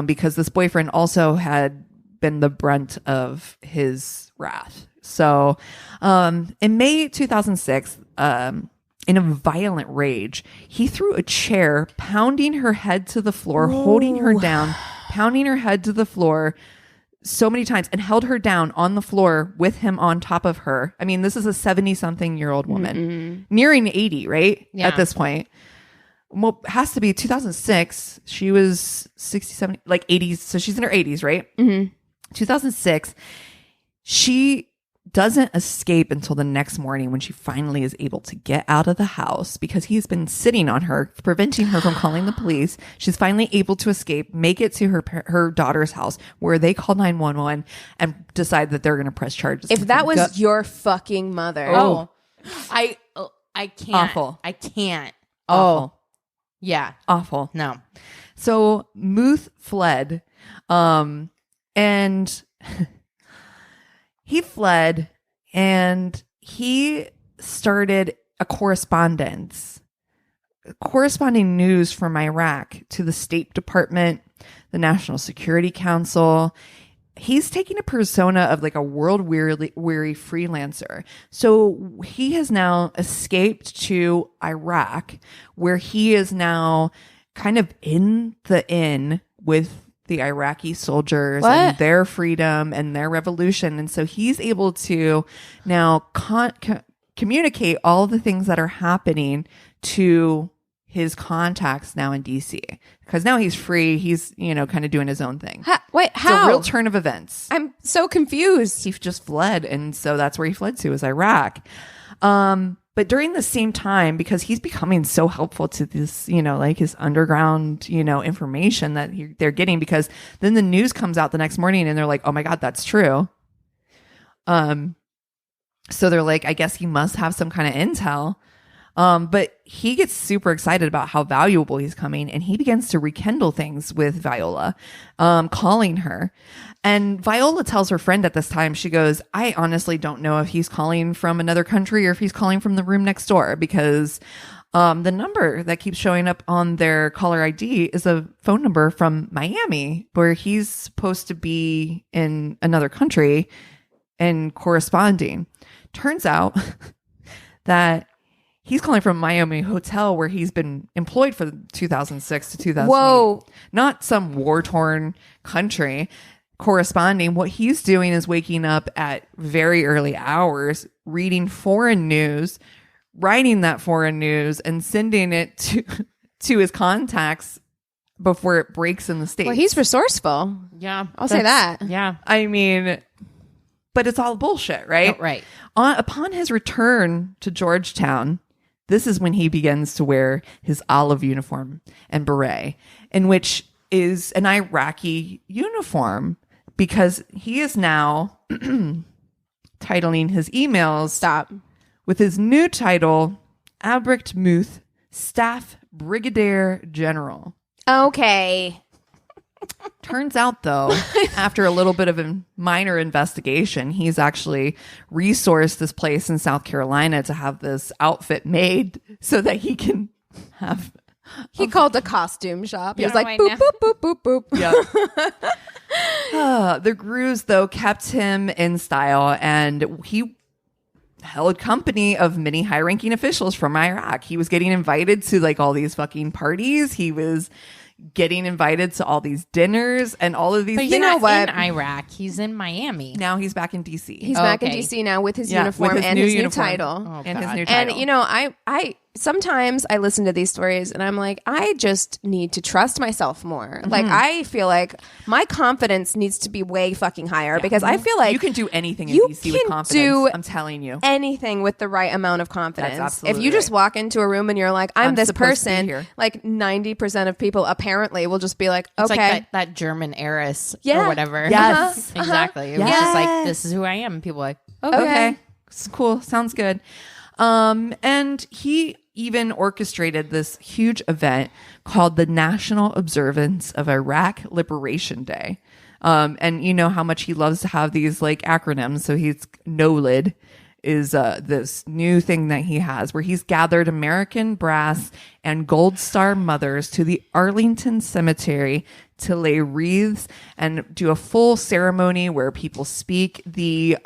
because this boyfriend also had been the brunt of his wrath. So in May 2006, in a violent rage, he threw a chair, pounding her head to the floor, holding her down, pounding her head to the floor so many times, and held her down on the floor with him on top of her. I mean, this is a 70-something-year-old woman, nearing 80, right? Yeah. At this point. Well, it has to be 2006. She was 60, 70, like 80s. So she's in her 80s, right? 2006. She doesn't escape until the next morning when she finally is able to get out of the house because he's been sitting on her, preventing her from calling the police. She's finally able to escape, make it to her daughter's house where they call 911 and decide that they're going to press charges. If that was your fucking mother. Oh, I can't. Awful. I can't. awful, Yeah. awful. No. So Muth fled, and he fled, and he started a corresponding news from Iraq to the State Department, the National Security Council. He's taking a persona of like a world weary freelancer. So he has now escaped to Iraq, where he is now kind of in the inn with the Iraqi soldiers and their freedom and their revolution. And so he's able to now communicate all the things that are happening to his contacts now in DC, because now he's free. He's, kind of doing his own thing. Wait, It's how? a real turn of events. I'm so confused. He just fled. And so that's where he fled to, is Iraq. But during the same time, because he's becoming so helpful to this, like his underground, information that they're getting, because then the news comes out the next morning and they're like, oh my God, that's true. So they're like, I guess he must have some kind of intel. But he gets super excited about how valuable he's coming, and he begins to rekindle things with Viola, calling her. And Viola tells her friend at this time, she goes, I honestly don't know if he's calling from another country or if he's calling from the room next door, because the number that keeps showing up on their caller ID is a phone number from Miami, where he's supposed to be in another country and corresponding. Turns out that he's calling from Miami Hotel, where he's been employed for 2006 to 2008. Whoa. Not some war-torn country. Corresponding, what he's doing is waking up at very early hours, reading foreign news, writing that foreign news, and sending it to his contacts before it breaks in the States. Well, he's resourceful. Yeah. I'll say that. Yeah. I mean, but it's all bullshit, right? Oh, right. Upon his return to Georgetown, this is when he begins to wear his olive uniform and beret, in which is an Iraqi uniform because he is now titling his emails with his new title, Albrecht Muth, Staff Brigadier General. Okay. Turns out, though, after a little bit of a minor investigation, he's actually resourced this place in South Carolina to have this outfit made so that he can have... He called a costume shop. He was like, boop, boop, boop, boop, boop. Yeah. The Grooves, though, kept him in style, and he held company of many high-ranking officials from Iraq. He was getting invited to like all these fucking parties. He was getting invited to all these dinners and all of these But things. you know what? In Iraq, he's in Miami. Now he's back in DC. He's back in DC now with his uniform with his and new his uniform. new title. Oh, And his God. new title. And, you know, I sometimes I listen to these stories and I'm like, I just need to trust myself more. Like, I feel like my confidence needs to be way fucking higher because I feel like you can do anything in you DC with can confidence. do I'm telling you. anything with the right amount of confidence. That's absolutely If you just right. walk into a room and you're like, I'm this supposed to be person, here. like 90% of people apparently will just be like, It's okay. like that German heiress Yeah. or whatever. Yes. Exactly. It was Yes. just like, this is who I am. And people are like, Okay. It's cool. Sounds good. And he even orchestrated this huge event called the National Observance of Iraq Liberation Day. And you know how much he loves to have these like acronyms. So he's NOLID is this new thing that he has where he's gathered American brass and gold star mothers to the Arlington Cemetery to lay wreaths and do a full ceremony where people speak. The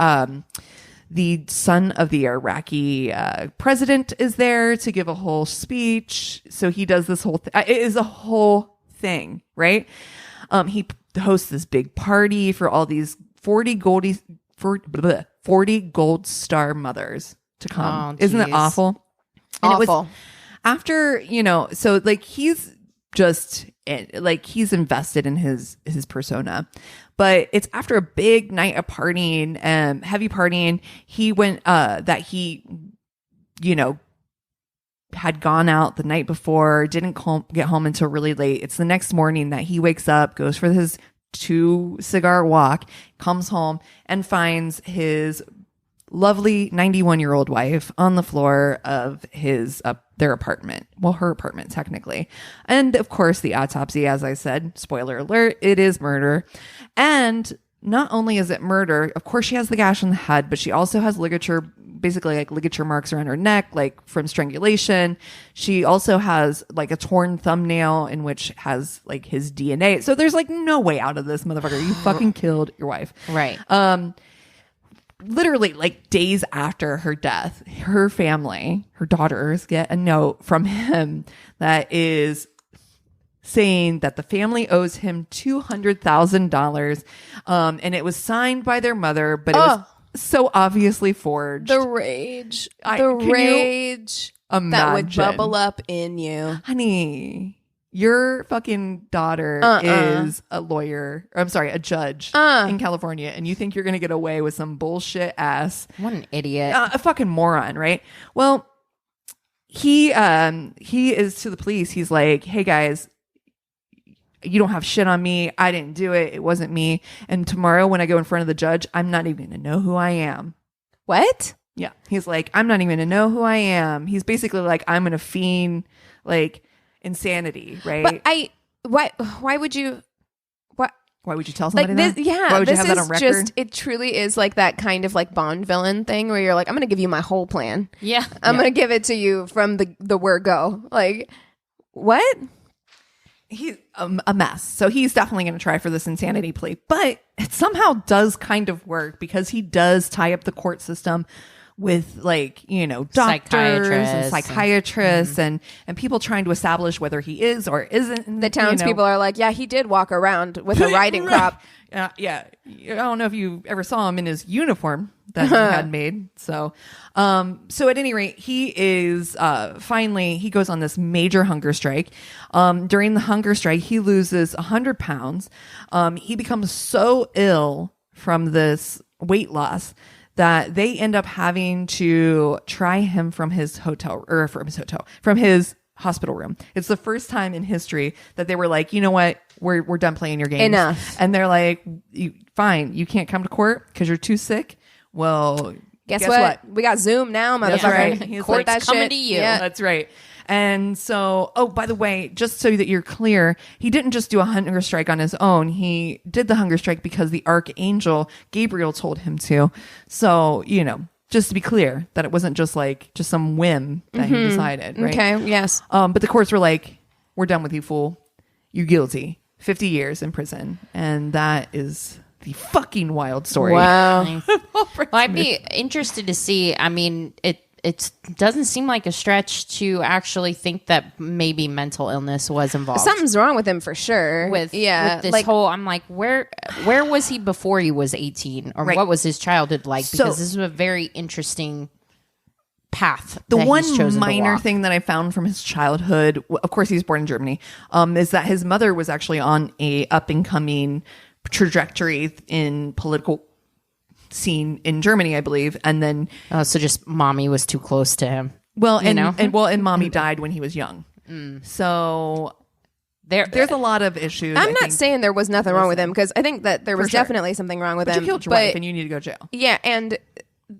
son of the Iraqi president is there to give a whole speech. So he does this whole thing. It is a whole thing, right? He hosts this big party for all these 40 gold star mothers to come. Oh, Isn't it geez. awful? And it was Awful. after, you know, so like he's just like he's invested in his persona, but it's after a big night of partying, heavy partying. He went that he, you know, had gone out the night before, didn't get home until really late. It's the next morning that he wakes up, goes for his 2-cigar walk, comes home and finds his lovely 91-year-old wife on the floor of his their apartment. Well, her apartment technically. And of course the autopsy, as I said, spoiler alert, it is murder. And not only is it murder, of course she has the gash on the head, but she also has ligature, basically like ligature marks around her neck, like from strangulation. She also has like a torn thumbnail in which has like his DNA. So there's like no way out of this, motherfucker. You fucking killed your wife. Right. Literally like days after her death, her family, her daughters get a note from him that is saying that the family owes him $200,000. And it was signed by their mother, but it was so obviously forged. The rage. Can The you rage that would imagine? bubble up in you. Honey, your fucking daughter is a lawyer, or I'm sorry, a judge in California, and you think you're going to get away with some bullshit ass, What an idiot. a fucking moron, right? Well, he is to the police. He's like, hey guys, you don't have shit on me. I didn't do it. It wasn't me. And tomorrow when I go in front of the judge, I'm not even going to know who I am. What? Yeah. He's like, I'm not even going to know who I am. He's basically like, I'm going to fiend like insanity, right? But why would you, Why would you tell somebody like this? that? Yeah. Why would you this have that is on record? it truly is like that kind of like Bond villain thing where you're like, I'm going to give you my whole plan. Yeah. I'm going to give it to you from the word go. Like, what? He's a mess. So he's definitely going to try for this insanity plea, but it somehow does kind of work because he does tie up the court system with like, you know, doctors and psychiatrists and people trying to establish whether he is or isn't. The townspeople are like, yeah, he did walk around with a riding crop. Yeah. I don't know if you ever saw him in his uniform that he had made. So at any rate, he is finally, he goes on this major hunger strike. During the hunger strike, he loses 100 pounds. He becomes so ill from this weight loss that they end up having to try him from his hospital room. It's the first time in history that they were like, you know what, we're done playing your games. Enough. And they're like, fine, you can't come to court because you're too sick. Well, guess what? We got Zoom now, motherfucker. That's right. He's Court like, that coming shit. to you. Yeah. That's right. And so, oh, by the way, just so that you're clear, he didn't just do a hunger strike on his own. He did the hunger strike because the archangel Gabriel told him to. So, you know, just to be clear that it wasn't just some whim that he decided. Right? Okay. Yes. But the courts were like, we're done with you, fool. You're guilty. 50 years in prison. And that is the fucking wild story. Wow. Well, I'd be interested to see. I mean, it doesn't seem like a stretch to actually think that maybe mental illness was involved. Something's wrong with him for sure. With this whole, I'm like, where was he before he was 18, or Right. what was his childhood like? So- Because this is a very interesting path. The that one he's chosen to minor walk. thing that I found from his childhood, of course, he's born in Germany, is that his mother was actually on a up and coming trajectory in political scene in Germany, I believe, and then So just mommy was too close to him. and mommy died when he was young. So there's a lot of issues. I'm I not think. saying there was nothing wrong with him, because I think that there was sure. definitely something wrong with But him. you killed your wife and you need to go to jail. Yeah, and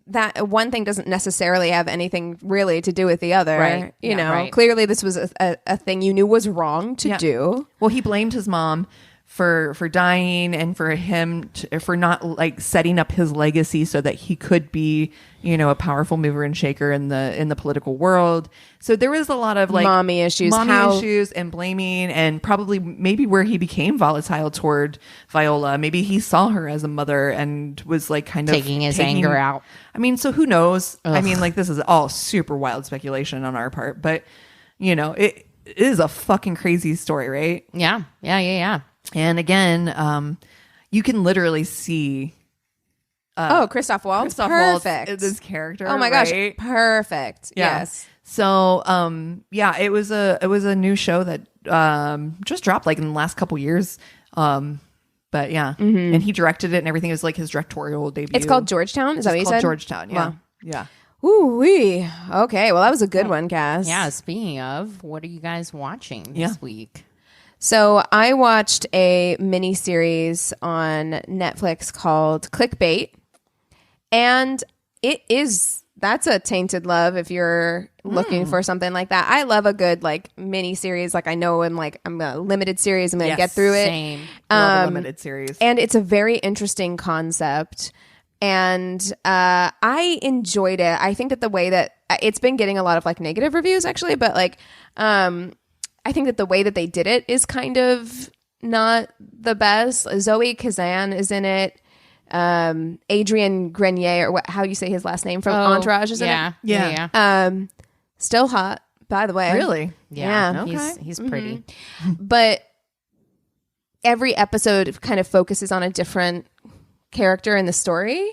that one thing doesn't necessarily have anything really to do with the other. Right. You Yeah, know, right. clearly this was a thing you knew was wrong to Yeah. do. Well, he blamed his mom for dying and for him for not like setting up his legacy so that he could be, you know, a powerful mover and shaker in the political world. So there was a lot of like Mommy issues, and blaming, and probably maybe where he became volatile toward Viola. Maybe he saw her as a mother and was like kind of Taking his anger out. I mean, so who knows? I mean, like this is all super wild speculation on our part, but you know, it is a fucking crazy story, right? Yeah. And again, you can literally see Christoph Waltz. Christoph Perfect. Waltz, this character. Oh my right? gosh, perfect. Yeah. Yes. So, it was a new show that just dropped like in the last couple years. But yeah, and he directed it and everything. It was like his directorial debut. It's called Georgetown. Is that what you It's called said? Georgetown. Yeah. Wow. Yeah. Ooh wee. Okay. Well, that was a good one, Cass. Yeah. Speaking of, what are you guys watching this week? So I watched a mini series on Netflix called Clickbait, and that's a Tainted Love if you're looking for something like that. I love a good like mini series. Like I know I'm a limited series. I'm going to get through it. Same. Love a limited series. And it's a very interesting concept. And I enjoyed it. I think that the way that it's been getting a lot of like negative reviews actually, but like I think that the way that they did it is kind of not the best. Zoe Kazan is in it. Adrian Grenier, or how you say his last name, from Entourage is in it. Yeah. Still hot, by the way. Really? Yeah. Okay. He's pretty. But every episode kind of focuses on a different character in the story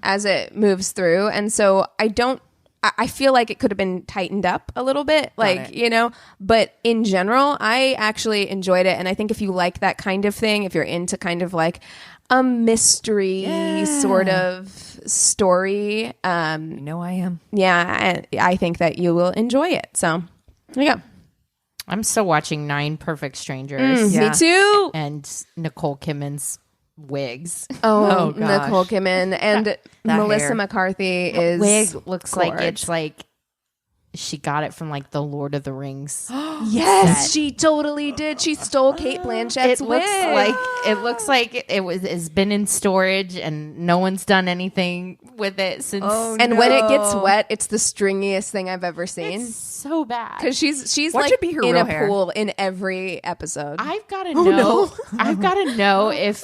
as it moves through. And so I feel like it could have been tightened up a little bit, like, you know, but in general, I actually enjoyed it. And I think if you like that kind of thing, if you're into kind of like a mystery sort of story, I am. yeah, I think that you will enjoy it. So there you go. I'm still watching 9 Perfect Strangers. Yeah. Me too. And Nicole Kidman's wigs. Oh, gosh. Nicole Kidman and Melissa hair. McCarthy is Wig looks like gorge. it's like she got it from like the Lord of the Rings. Yes, she totally did. She stole Kate Blanchett's It wig. looks like it's been in storage and no one's done anything with it since. And when it gets wet, it's the stringiest thing I've ever seen. It's so bad. Because she's Watch like it be her in real a hair. pool in every episode. I've got to know. I've got to know if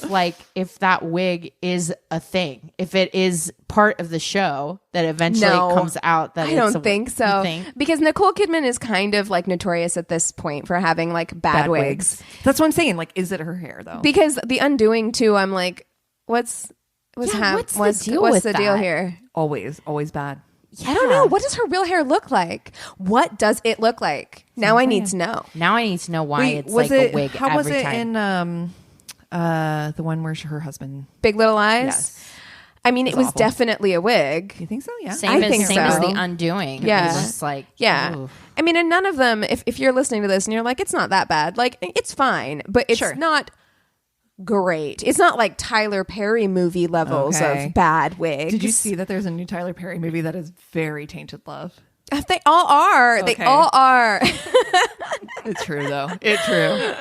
that wig is a thing. If it is part of the show that eventually comes out. That I it's don't think so. You think? Because Nicole Kidman is kind of like notorious at this point for having like bad wigs. That's what I'm saying. Like, is it her hair though? Because The Undoing too, I'm like, what's what's the deal what's with the deal that? here? Always bad. I don't know. What does her real hair look like? What does it look like? Now I need to know. Now I need to know why it's was like it, a wig how was every it time. in the one where her husband? Big Little Eyes. Yes. I mean, it was awful. definitely a wig. You think so? Yeah. Same I as think same as so. The Undoing. Yeah. It was just like, Yeah. ooh. I mean, and none of them, if you're listening to this and you're like, it's not that bad, like, it's fine, but it's Sure. not great. It's not like Tyler Perry movie levels Okay. of bad wigs. Did you see that there's a new Tyler Perry movie that is very Tainted Love? They all are. Okay. They all are. It's true though. It's true.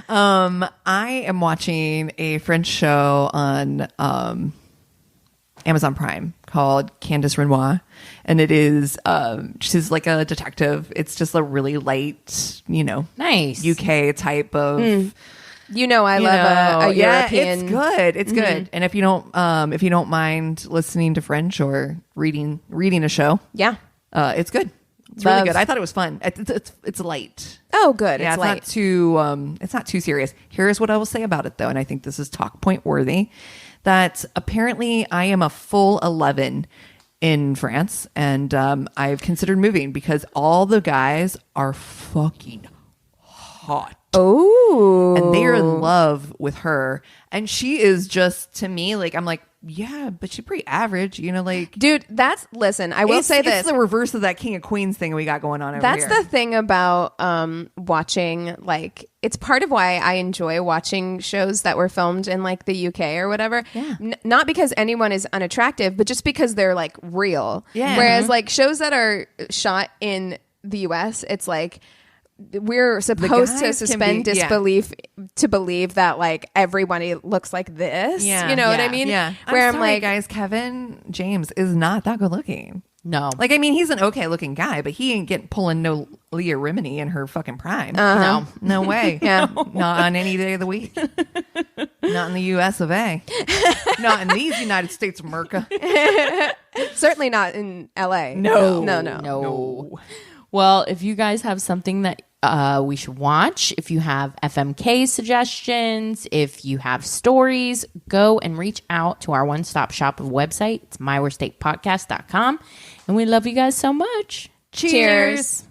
I am watching a French show on Amazon Prime called Candice Renoir, and it is she's like a detective. It's just a really light, Nice. UK type of. You know, I love a yeah, European. it's good. It's good. And if you don't mind listening to French or reading a show, Yeah. it's good. It's Love. really good. I thought it was fun. It's light. Oh, good. Yeah, it's light. it's not too serious. Here's what I will say about it though, and I think this is talk point worthy. That apparently I am a full 11 in France, and I've considered moving because all the guys are fucking hot. Oh. And they are in love with her. And she is just, to me, like, I'm like, yeah, but she's pretty average, like. Dude, listen, I will say this. It's the reverse of that King of Queens thing we got going on over That's here. the thing about watching, like, it's part of why I enjoy watching shows that were filmed in, like, the UK or whatever. Yeah. Not because anyone is unattractive, but just because they're, like, real. Yeah. Whereas, like, shows that are shot in the US, it's like, we're supposed to guys can suspend be- yeah. disbelief to believe that, like, everybody looks like this. You know what I mean? Yeah. Where I'm sorry, like, guys, Kevin James is not that good looking. No. Like, I mean, he's an okay looking guy, but he ain't pulling no Leah Remini in her fucking prime. No. No way. Yeah. Not on any day of the week. Not in the US of A. Not in these United States of America. certainly not in LA. No. No. Well, if you guys have something that we should watch, if you have FMK suggestions, if you have stories, go and reach out to our one-stop shop of website. It's myworstatepodcast.com. And we love you guys so much. Cheers.